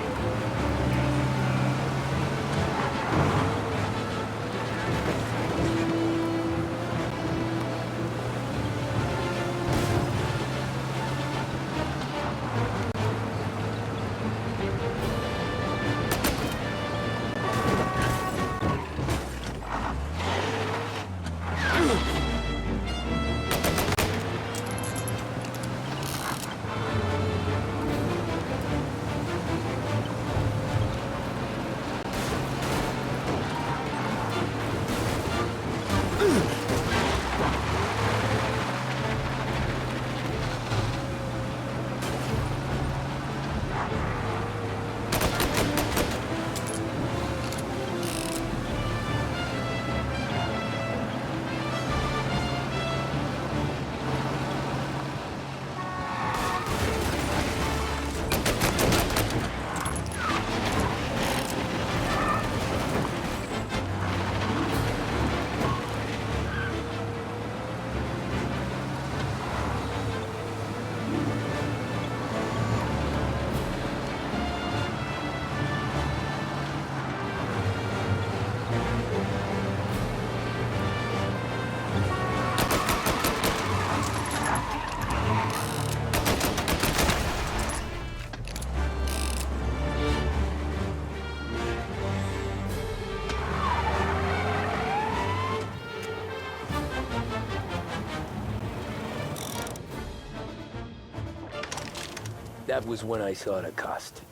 That was when I saw the cost.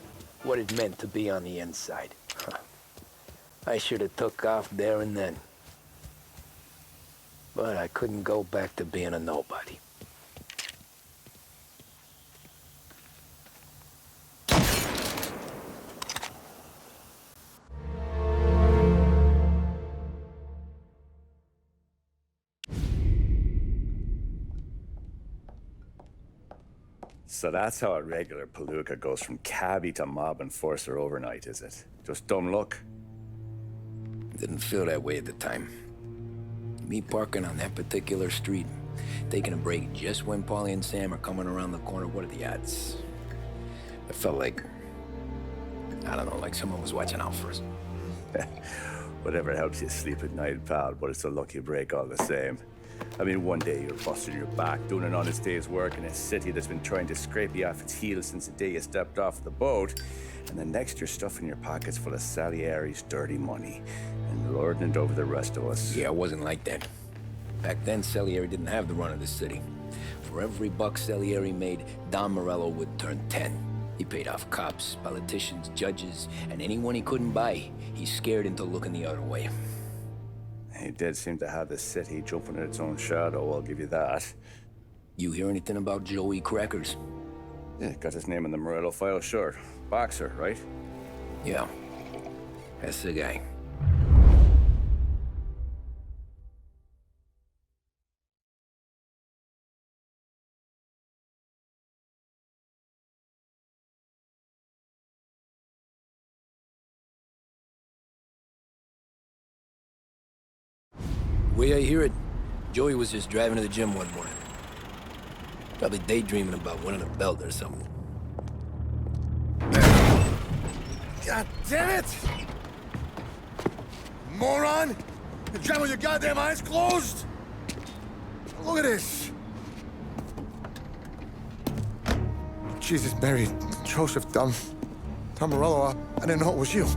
What it meant to be on the inside. Huh. I should have took off there and then. But I couldn't go back to being a nobody. So that's how a regular palooka goes from cabbie to mob enforcer overnight, is it? Just dumb luck? Didn't feel that way at the time. Me parking on that particular street, taking a break just when Paulie and Sam are coming around the corner, what are the odds? I felt like, I don't know, like someone was watching out for us. Whatever helps you sleep at night, pal, but it's a lucky break all the same. I mean, one day you're busting your back, doing an honest day's work in a city that's been trying to scrape you off its heels since the day you stepped off the boat, and the next you're stuffing your pockets full of Salieri's dirty money and lording it over the rest of us. Yeah, it wasn't like that. Back then, Salieri didn't have the run of the city. For every buck Salieri made, Don Morello would turn 10. He paid off cops, politicians, judges, and anyone he couldn't buy, he scared into looking the other way. He did seem to have the city jumping in its own shadow, I'll give you that. You hear anything about Joey Crackers? Yeah, got his name in the Morello file, sure. Boxer, right? Yeah, that's the guy. The way I hear it, Joey was just driving to the gym one morning. Probably daydreaming about winning a belt or something. God damn it! Moron! You're driving with your goddamn eyes closed? Look at this! Jesus, Mary, Joseph, Tom Morello, I didn't know it was you.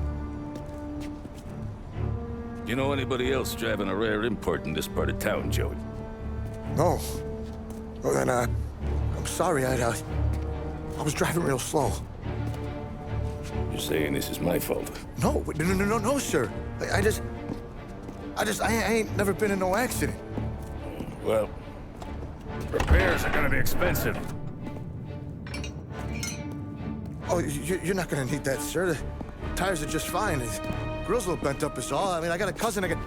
You know anybody else driving a rare import in this part of town, Joey? No. Well, then, I'm sorry, I was driving real slow. You're saying this is my fault? No, no, sir. I ain't never been in no accident. Well, repairs are gonna be expensive. Oh, you're not gonna need that, sir. The tires are just fine. The grill's a little bent up is all. I mean, I got a cousin I can...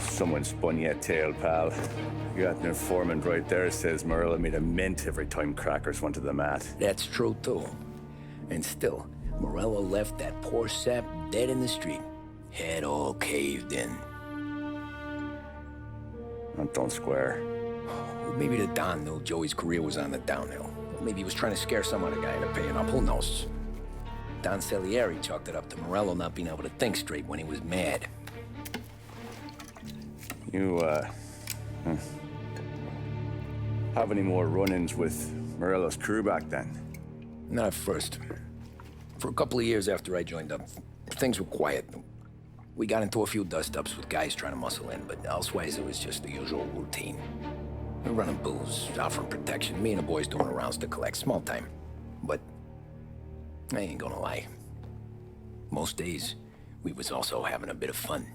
Someone spun you a tale, pal. You got an informant right there says Morello made a mint every time crackers went to the mat. That's true, too. And still, Morello left that poor sap dead in the street. Head all caved in. That don't square. Maybe the Don knew Joey's career was on the downhill. Maybe he was trying to scare some other guy into paying up. Who knows? Don Salieri chalked it up to Morello not being able to think straight when he was mad. You, have any more run-ins with Morello's crew back then? Not at first. For a couple of years after I joined up, things were quiet. We got into a few dust-ups with guys trying to muscle in, but elsewise it was just the usual routine. We're running booze, offering protection, me and the boys doing rounds to collect, small time. But I ain't gonna lie. Most days, we was also having a bit of fun.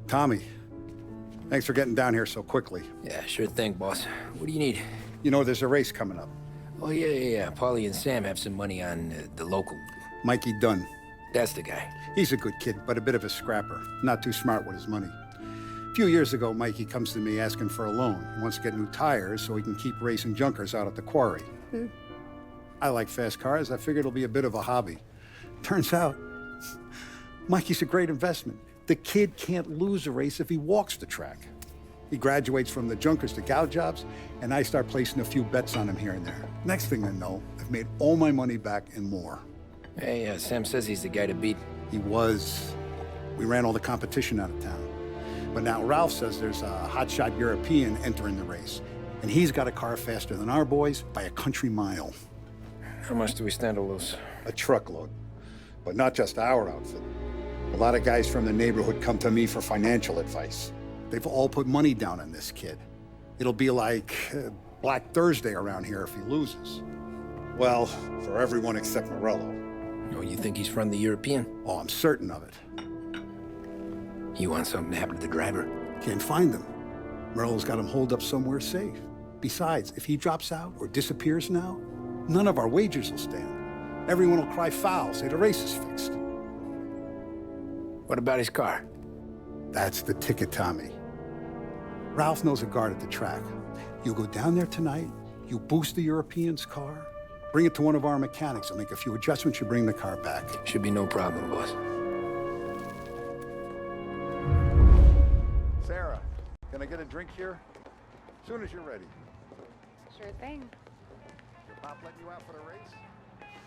Tommy, thanks for getting down here so quickly. Yeah, sure thing, boss. What do you need? You know, there's a race coming up. Oh, yeah. Paulie and Sam have some money on the local. Mikey Dunn. That's the guy. He's a good kid, but a bit of a scrapper. Not too smart with his money. A few years ago, Mikey comes to me asking for a loan. He wants to get new tires so he can keep racing junkers out at the quarry. I like fast cars. I figured it'll be a bit of a hobby. Turns out, Mikey's a great investment. The kid can't lose a race if he walks the track. He graduates from the junkers to gal jobs, and I start placing a few bets on him here and there. Next thing I know, I've made all my money back and more. Hey, Sam says he's the guy to beat. He was. We ran all the competition out of town. But now Ralph says there's a hotshot European entering the race, and he's got a car faster than our boys by a country mile. How much do we stand to lose? A truckload. But not just our outfit. A lot of guys from the neighborhood come to me for financial advice. They've all put money down on this kid. It'll be like Black Thursday around here if he loses. Well, for everyone except Morello. Oh, you think he's from the European? Oh, I'm certain of it. You want something to happen to the driver? Can't find him. Morello's got him holed up somewhere safe. Besides, if he drops out or disappears now, none of our wagers will stand. Everyone will cry foul, say the race is fixed. What about his car? That's the ticket, Tommy. Ralph knows a guard at the track. You go down there tonight, you boost the European's car, bring it to one of our mechanics, and make a few adjustments, you bring the car back. Should be no problem, boss. Sarah, can I get a drink here? As soon as you're ready. Sure thing. Your pop let you out for the race?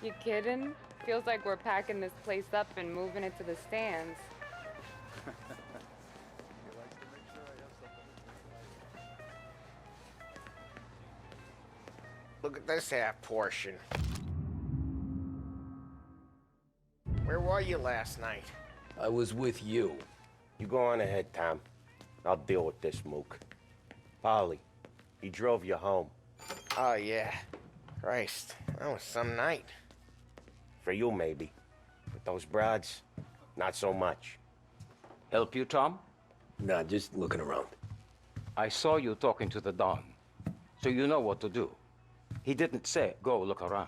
You kidding? Feels like we're packing this place up and moving it to the stands. Look at this half portion. Where were you last night? I was with you. You go on ahead, Tom. I'll deal with this mook. Polly, he drove you home. Oh, yeah. Christ, that was some night. For you, maybe. With those broads, not so much. Help you, Tom? Nah, just looking around. I saw you talking to the Don, so you know what to do. He didn't say, go look around.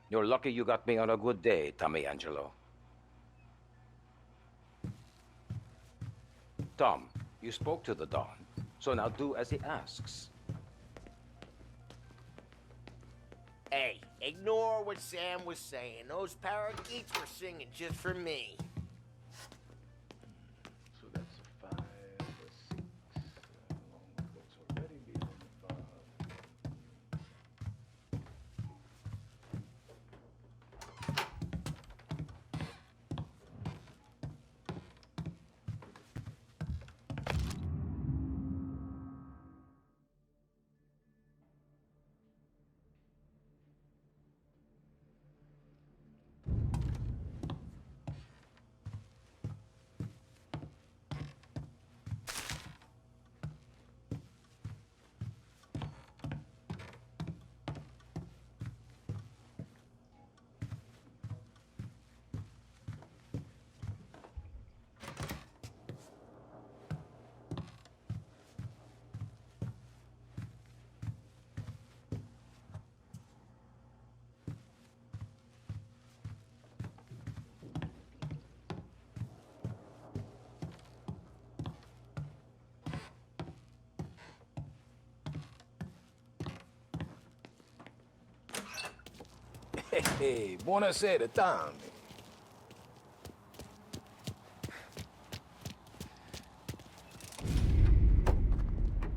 You're lucky you got me on a good day, Tommy Angelo. Tom, you spoke to the Don, so now do as he asks. Hey, ignore what Sam was saying. Those parakeets were singing just for me. So that's 5 or 6. That's already beyond the 5. Hey, buonasera, Tommy.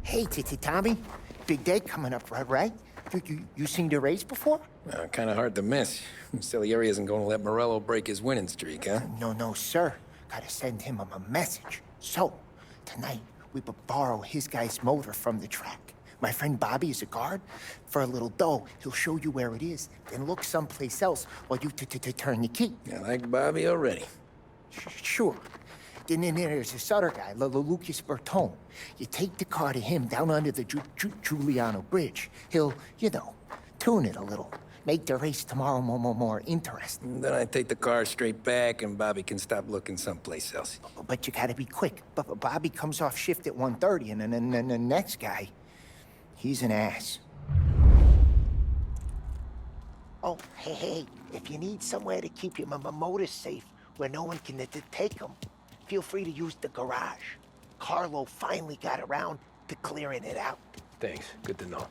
Hey, Tommy. Big day coming up, right? You seen the race before? Kind of hard to miss. Salieri isn't going to let Morello break his winning streak, huh? No, sir. Gotta send him a message. So, tonight, we borrow his guy's motor from the track. My friend Bobby is a guard. For a little dough, he'll show you where it is, then look someplace else while you turn the key. I like Bobby already. Sure. Then there's this other guy, Lucas Bertone. You take the car to him down under the Giuliano Bridge. He'll, tune it a little. Make the race tomorrow more interesting. Then I take the car straight back and Bobby can stop looking someplace else. But you gotta be quick. But Bobby comes off shift at 1:30, and then the next guy, he's an ass. Oh, hey, if you need somewhere to keep your motor safe where no one can take them, feel free to use the garage. Carlo finally got around to clearing it out. Thanks. Good to know.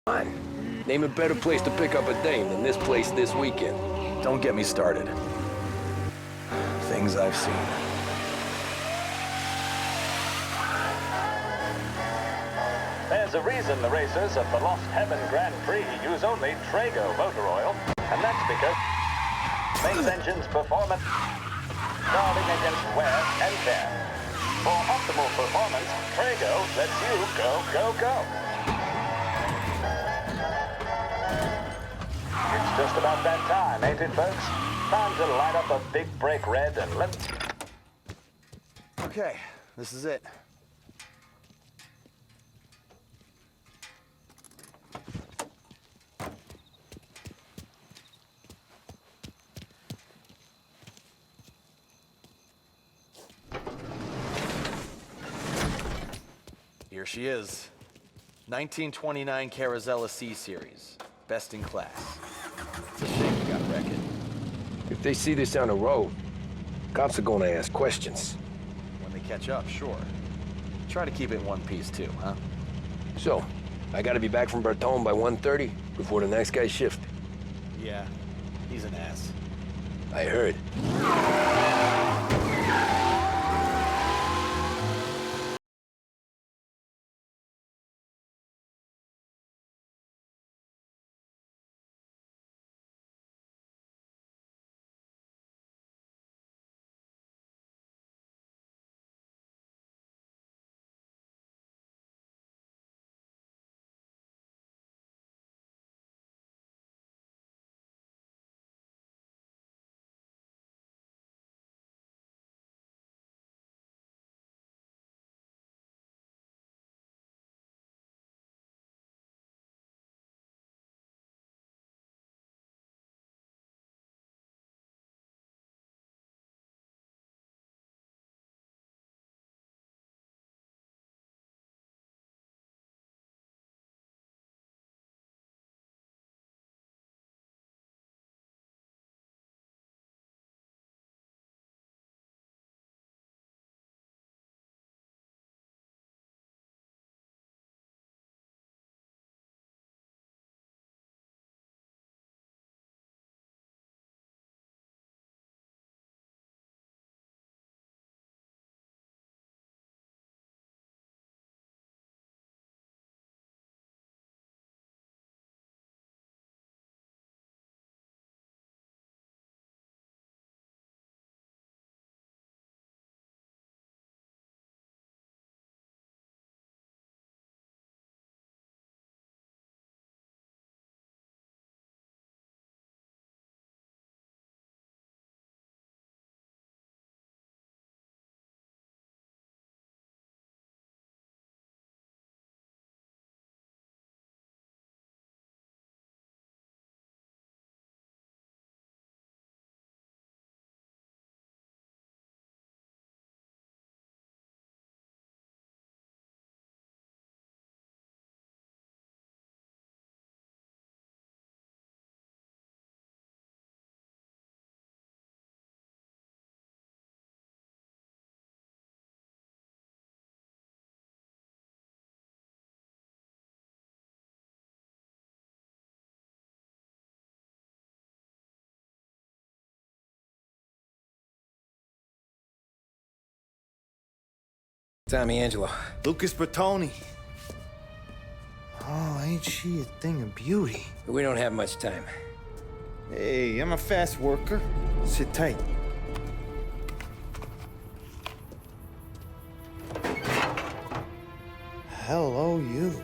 Come on. Name a better place to pick up a dame than this place this weekend. Don't get me started. Things I've seen. There's a reason the racers of the Lost Heaven Grand Prix use only Trago motor oil, and that's because it makes engines performance guarding against wear and tear. For optimal performance, Trago lets you go, go, go. It's just about that time, ain't it, folks? Time to light up a big break red and let... Okay, this is it. Here she is. 1929 Carazella C-Series. Best in class. It's a shame we got wrecked. If they see this on the road, cops are gonna ask questions. When they catch up, sure. Try to keep it in one piece too, huh? So, I gotta be back from Bertone by 1:30 before the next guy's shift. Yeah, he's an ass. I heard. Tommy Angelo. Lucas Bertoni. Oh, ain't she a thing of beauty? We don't have much time. Hey, I'm a fast worker. Sit tight. Hello, you.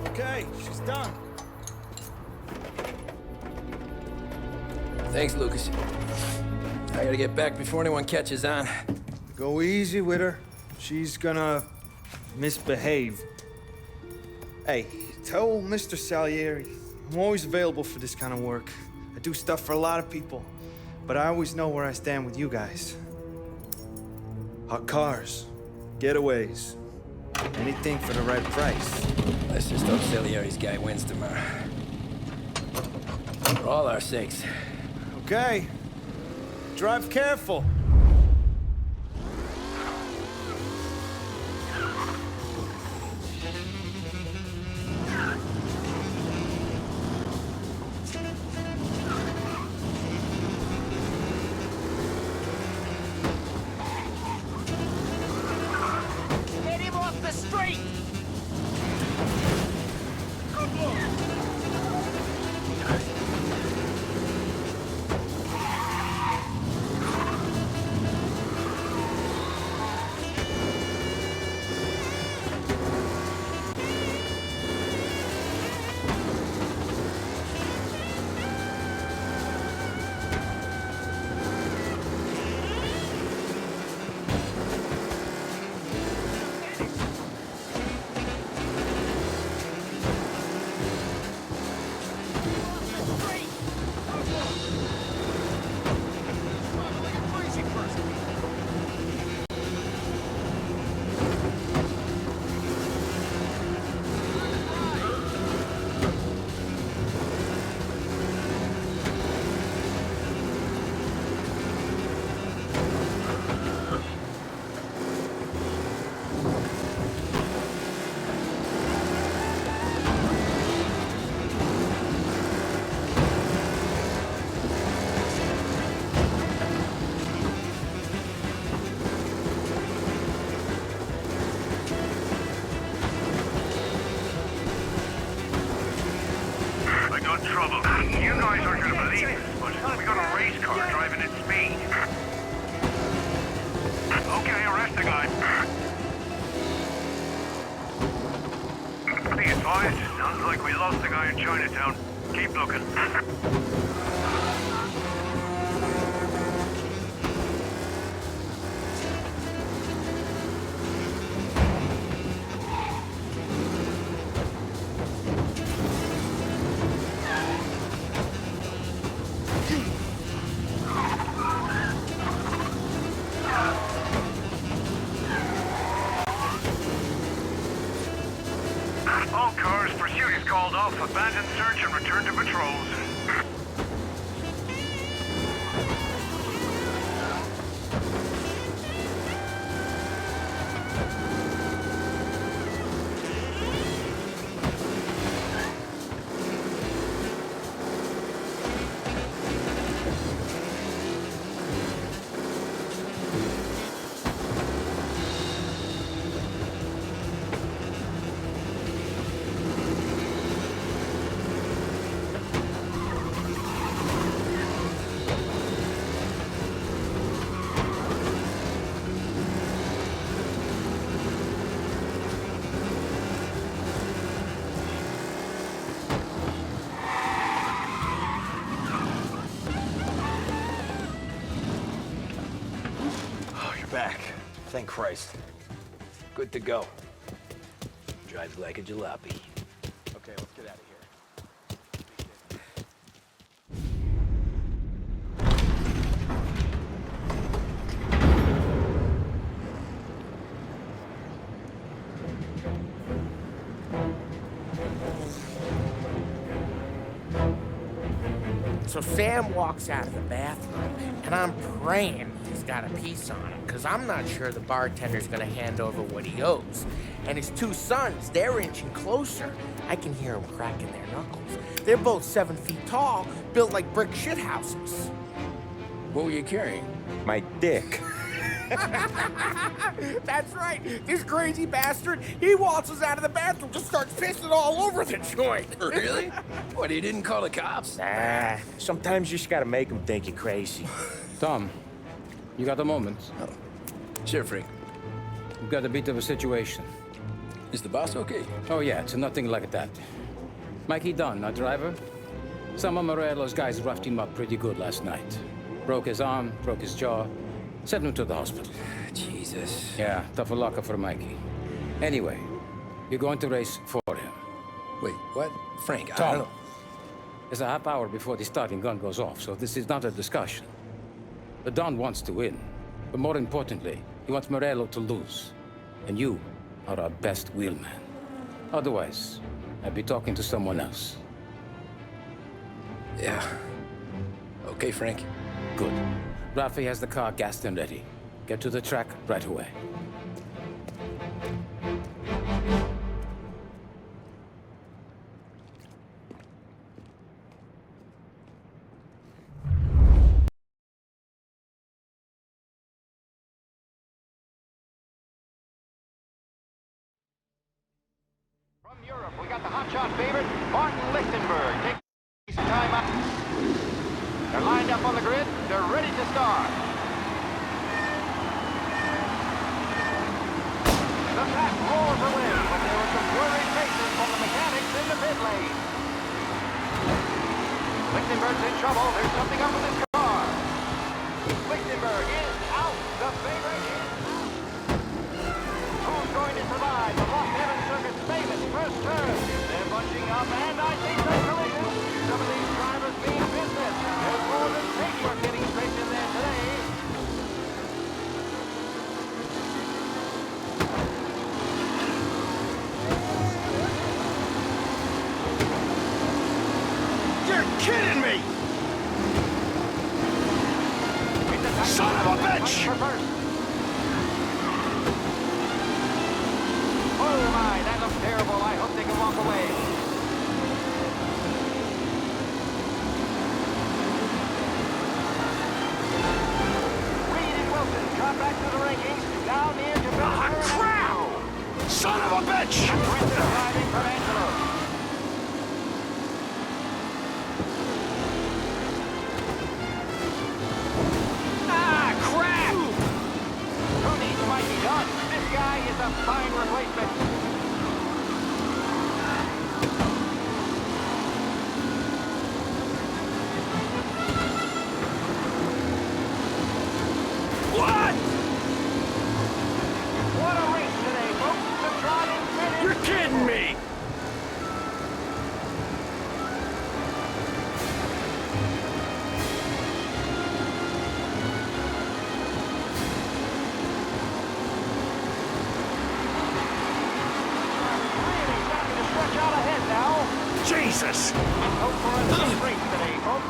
Okay, she's done. Thanks, Lucas. I gotta get back before anyone catches on. Go easy with her. She's gonna misbehave. Hey, tell Mr. Salieri I'm always available for this kind of work. I do stuff for a lot of people, but I always know where I stand with you guys. Hot cars, getaways, anything for the right price. Let's just hope Salieri's guy wins tomorrow. For all our sakes. Okay. Drive careful. Get him off the street! I got trouble. You guys aren't gonna believe it, but we got a race car driving at speed. Okay, arrest the guy. Be advised, sounds like we lost the guy in Chinatown. Keep looking. All cars, pursuit is called off. Abandon search and return to patrols. Back. Thank Christ. Good to go. Drives like a jalopy. Okay, let's get out of here. So Sam walks out of the bathroom, and I'm praying he's got a piece on him, because I'm not sure the bartender's gonna hand over what he owes. And his two sons, they're inching closer. I can hear them cracking their knuckles. They're both 7 feet tall, built like brick shithouses. What were you carrying? My dick. That's right. This crazy bastard, he waltzes out of the bathroom, just starts pissing all over the joint. Really? What, he didn't call the cops? Nah, sometimes you just gotta make them think you're crazy. Tom, you got a moment? Oh. Sure, Frank. We've got a bit of a situation. Is the boss okay? Oh yeah, it's nothing like that. Mikey Dunn, our driver. Some of Morello's guys roughed him up pretty good last night. Broke his arm, broke his jaw. Sent him to the hospital. Jesus. Yeah, tough luck for Mikey. Anyway, you're going to race for him. Wait, what? Frank, I Tom, don't know. there's a half hour before the starting gun goes off, so this is not a discussion. The Don wants to win, but more importantly, he wants Morello to lose. And you are our best wheelman. Otherwise, I'd be talking to someone else. Yeah. Okay, Frank. Good. Rafi has the car gassed and ready. Get to the track right away. From Europe, we got the hotshot favorite, Martin Lichtenberg. Take some time out. They're lined up on the grid. They're ready to start. The pack roars away, but there were some worried faces from the mechanics in the pit lane. Lichtenberg's in trouble. There's something up with his car. Lichtenberg is out. The favorite is out. Who's going to survive the Lost Heaven Circuit's famous first turn? They're bunching up, and I think they're collision. Some of these drivers mean business. There's more than paintwork getting scraped in there today. You're kidding me! Son of a bitch! Oh my, that looks terrible. I hope they can walk away. Reed and Wilson drop back to the rankings, down near to crap! Son of a bitch! Aggressive driving from Angelo. Ah, crap! Who needs Mikey Dunn? This guy is a fine replacement. What? What a race today, folks. The driving finish. You're kidding me! Really starting to stretch out ahead now. Jesus! Hope for a tough race today, folks.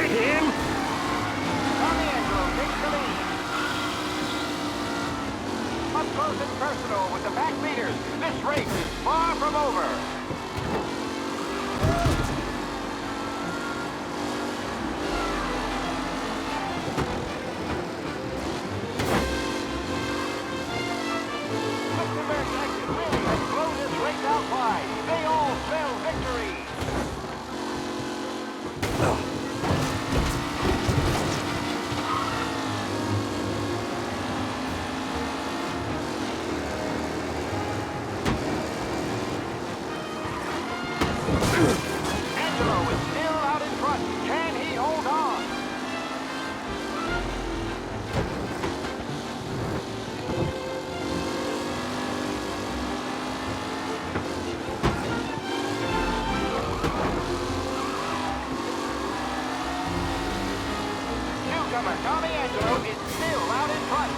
Him? Tommy Angelo takes the lead. Up close and personal with the back leaders. This race is far from over. Lichtenberg's exit really has blown this race out wide. They all spell victory. Angelo is still out in front. Can he hold on? Newcomer Tommy Angelo is still out in front.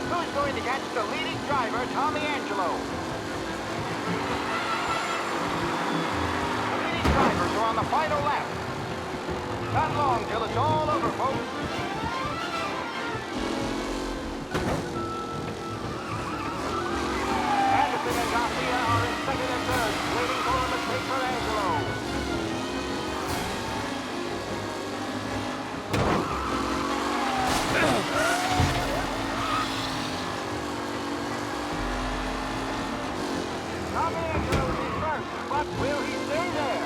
Who's going to catch the leading driver, Tommy Angelo? The leading drivers are on the final lap. Not long till it's all over, folks. Anderson and Garcia are in second and third, waiting for a mistake for Angelo. Tommy Angelo is first, but will he stay there?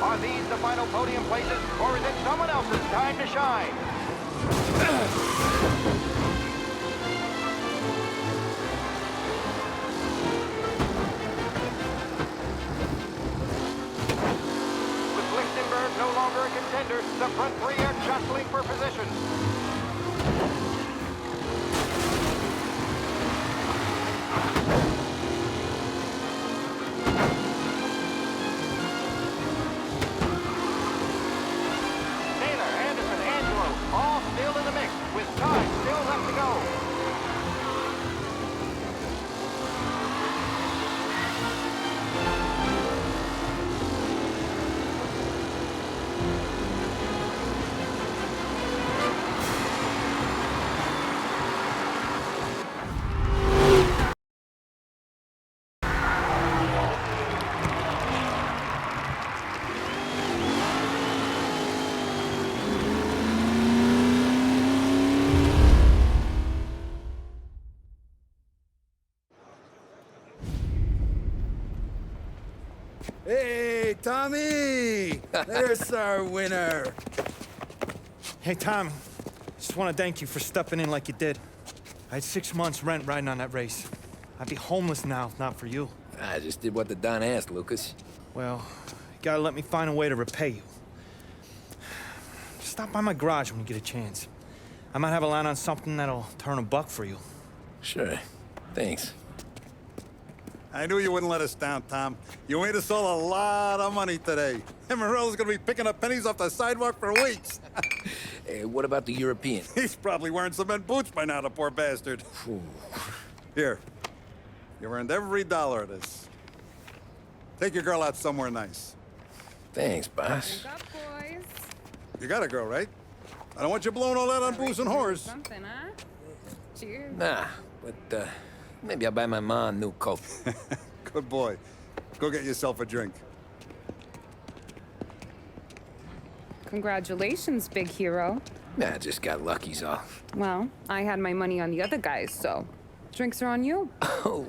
Are these the final podium places, or is it someone else's time to shine? With Lichtenberg no longer a contender. The front three are jostling for position. Taylor, Anderson, Angelo, all still in the mix, with time still left to go. Hey, Tommy! There's our winner. Hey, Tom. Just want to thank you for stepping in like you did. I had 6 months rent riding on that race. I'd be homeless now if not for you. I just did what the Don asked, Lucas. Well, you gotta let me find a way to repay you. Stop by my garage when you get a chance. I might have a line on something that'll turn $1 for you. Sure. Thanks. I knew you wouldn't let us down, Tom. You made us all a lot of money today. And Morello's gonna be picking up pennies off the sidewalk for weeks. Hey, what about the European? He's probably wearing cement boots by now, the poor bastard. Here. You earned every dollar of this. Take your girl out somewhere nice. Thanks, boss. Wake up, boys. You got a girl, right? I don't want you blowing all that on booze and whores. Something, huh? Cheers. Nah, but, maybe I'll buy my mom a new coat. Good boy. Go get yourself a drink. Congratulations, big hero. Nah, just got lucky's all. Well, I had my money on the other guys, so drinks are on you. Oh.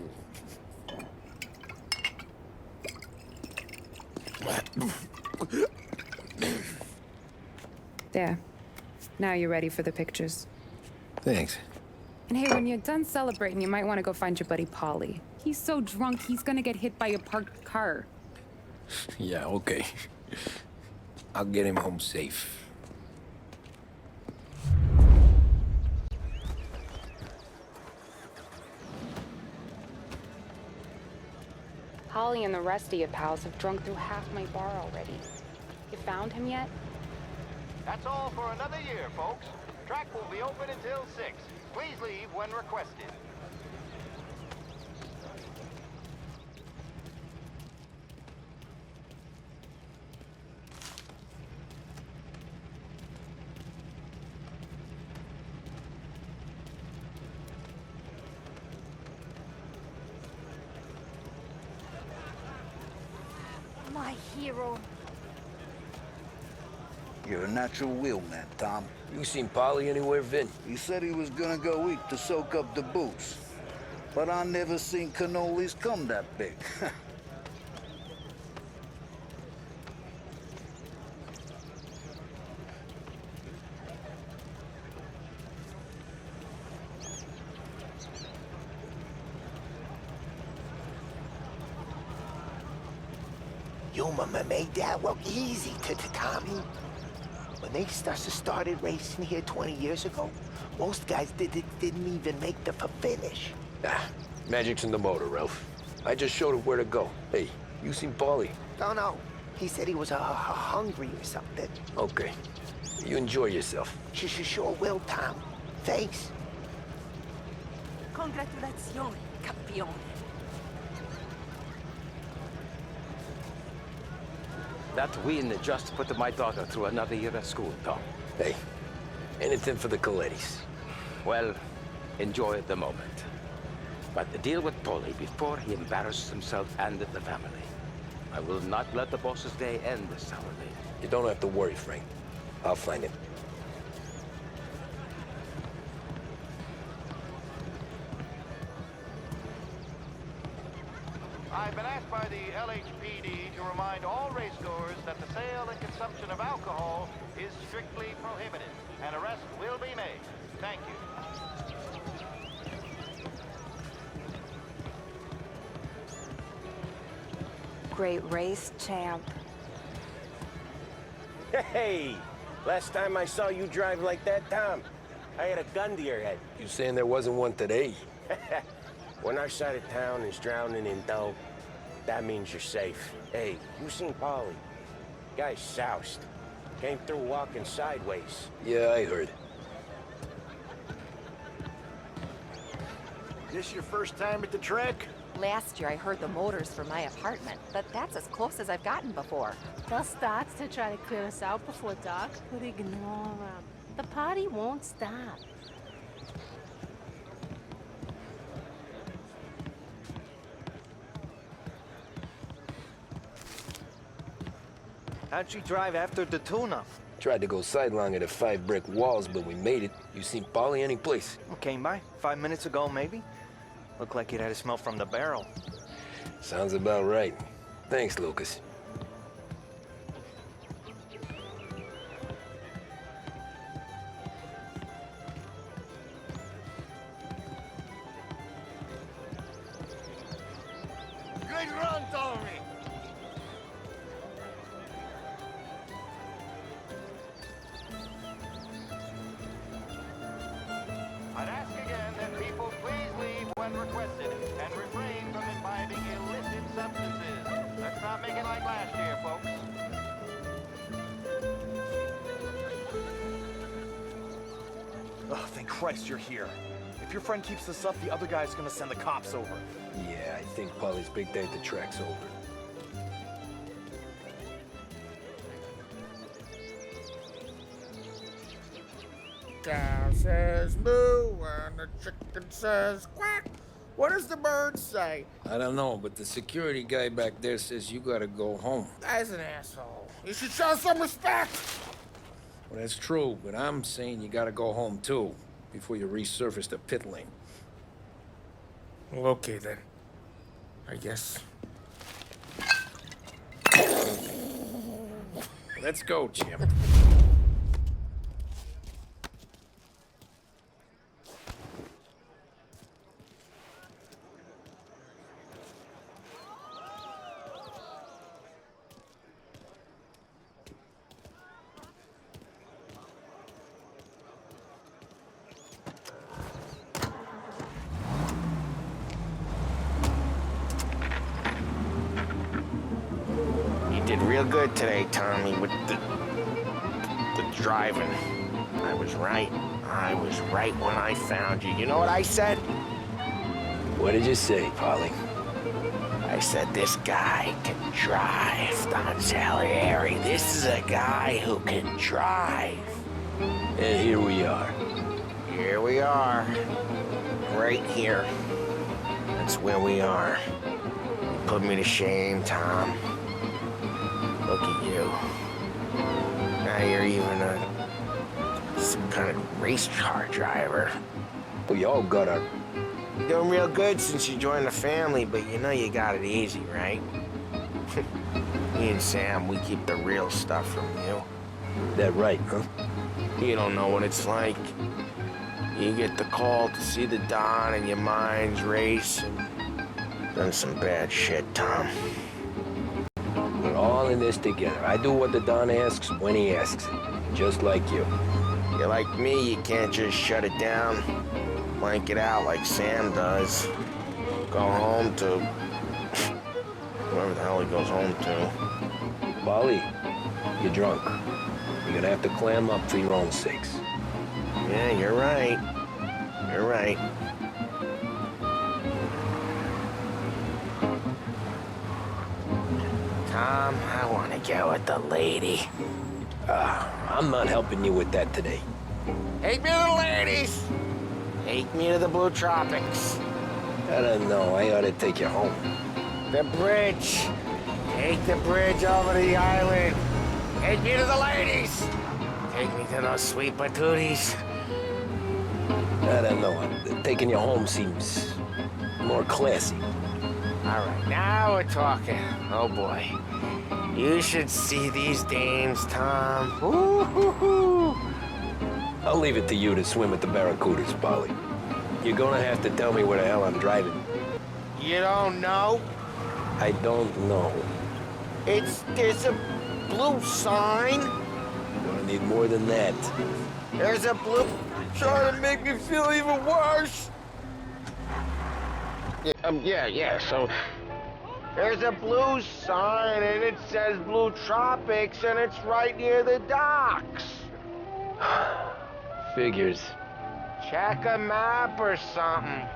There. Now you're ready for the pictures. Thanks. And hey, when you're done celebrating, you might want to go find your buddy Polly. He's so drunk, he's gonna get hit by a parked car. Yeah, okay. I'll get him home safe. Holly and the rest of your pals have drunk through half my bar already. You found him yet? That's all for another year, folks. Track will be open until 6. Please leave when requested. My hero. You're a natural wheelman, Tom. You seen Polly anywhere, Vin? He said he was gonna go eat to soak up the booze. But I never seen cannolis come that big. Your mama made that look easy to Tommy. When they started racing here 20 years ago, most guys didn't even make the finish. Ah, magic's in the motor, Ralph. I just showed him where to go. Hey, you seen Paulie? No. He said he was hungry or something. Okay. You enjoy yourself. Sure will, Tom. Thanks. Congratulazioni, campione. That win just put my daughter through another year at school, Tom. Hey, anything for the Colettis. Well, enjoy the moment. But deal with Polly before he embarrasses himself and the family. I will not let the boss's day end sourly. You don't have to worry, Frank. I'll find him. I've been asked by the LHPD to remind all racegoers that the sale and consumption of alcohol is strictly prohibited. An arrest will be made. Thank you. Great race, champ. Hey, last time I saw you drive like that, Tom, I had a gun to your head. You saying there wasn't one today? When our side of town is drowning in dough, that means you're safe. Hey, you seen Paulie? Guy's soused. Came through walking sideways. Yeah, I heard. This your first time at the track? Last year I heard the motors from my apartment, but that's as close as I've gotten before. They'll start to try to clear us out before dark, but ignore them. The party won't stop. How'd you drive after the tune-up? Tried to go sidelong at the 5 brick walls, but we made it. You seen Polly any place? Came by 5 minutes ago, maybe. Looked like it had a smell from the barrel. Sounds about right. Thanks, Lucas. Good run, Tommy! I'd ask again that people please leave when requested and refrain from imbibing illicit substances. Let's not make it like last year, folks. Oh, thank Christ you're here. If your friend keeps this up, the other guy's gonna send the cops over. Yeah, I think Polly's big day at the track's over. Cow says moo and the chicken says quack. What does the bird say? I don't know, but the security guy back there says you gotta go home. Guy's an asshole. You should show some respect. Well, that's true, but I'm saying you gotta go home too, before you resurface the pit lane. Well, okay then. I guess. Let's go, Jim. You did real good today, Tommy, with the driving. I was right. I was right when I found you. You know what I said? What did you say, Polly? I said, this guy can drive, Don Salieri. This is a guy who can drive. And here we are. Here we are. Right here. That's where we are. You put me to shame, Tom. Look at you. Now you're even some kind of race car driver. We all got our... You're doing real good since you joined the family, but you know you got it easy, right? Me and Sam, we keep the real stuff from you. That right, huh? You don't know what it's like. You get the call to see the Don and your mind's race and done some bad shit, Tom. We're all in this together. I do what the Don asks when he asks it. Just like you. You're like me, you can't just shut it down, blank it out like Sam does. Go home to whoever the hell he goes home to. Polly, you're drunk. You're gonna have to clam up for your own sakes. Yeah, you're right. You're right. Tom, I want to get with the lady. I'm not helping you with that today. Take me to the ladies! Take me to the Blue Tropics. I don't know. I ought to take you home. The bridge. Take the bridge over the island. Take me to the ladies. Take me to those sweet patooties. I don't know. Taking you home seems more classy. All right, now we're talking. Oh, boy. You should see these dames, Tom. Ooh-hoo-hoo. I'll leave it to you to swim with the barracudas, Polly. You're gonna have to tell me where the hell I'm driving. You don't know? I don't know. There's a blue sign more than that. There's a blue trying to make me feel even worse. Yeah, so there's a blue sign and it says Blue Tropics and it's right near the docks. Figures. Check a map or something.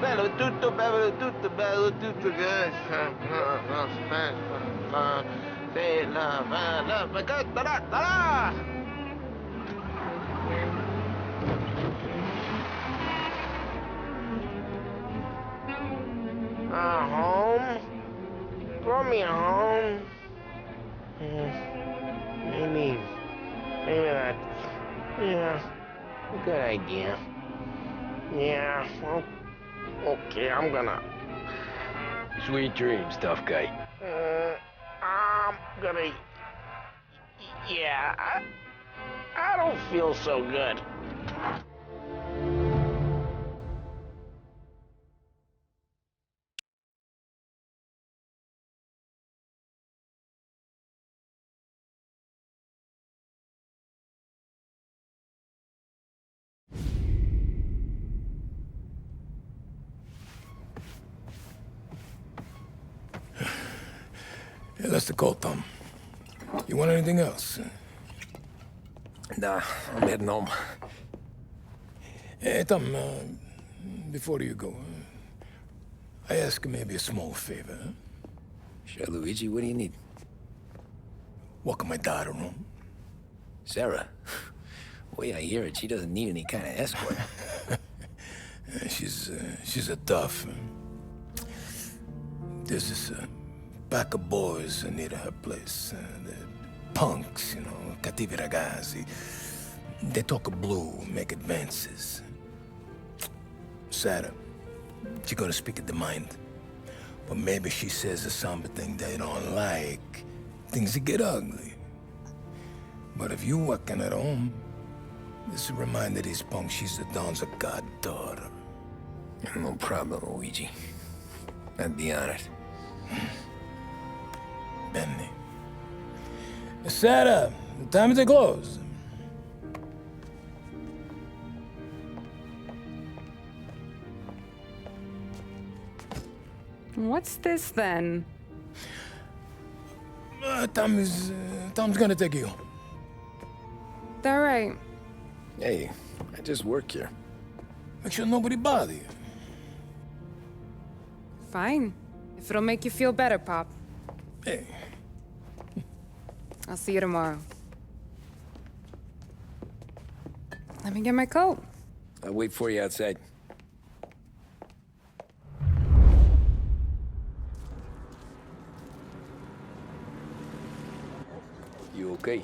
Bello tutto, good. Say love, good, ta-da! Home? Throw me home. Maybe that's, a good idea. Yeah, well, okay, I'm gonna... Sweet dreams, tough guy. I'm gonna... Yeah, I don't feel so good. Yeah, that's the call, Tom. You want anything else? Nah, I'm heading home. Hey, Tom, before you go, I ask maybe a small favor. Huh? Sure, Luigi, what do you need? Walk my daughter home. Sarah? Way I hear it, she doesn't need any kind of escort. She's a tough. There's this pack of boys near her place. The punks, cattivi ragazzi. They talk blue, make advances. Sarah, she's gonna speak at the mind. But maybe she says something they don't like. Things get ugly. But if you walking at home, this will remind these punks she's the Don's goddaughter. No problem, Luigi. I'd be honored. Benny. Sarah, time to close. What's this then? Tom's gonna take you. All right. Hey, I just work here. Make sure nobody bother you. Fine. If it'll make you feel better, Pop. Hey. I'll see you tomorrow. Let me get my coat. I'll wait for you outside. You okay?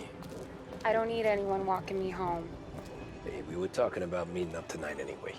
I don't need anyone walking me home. Hey, we were talking about meeting up tonight anyway.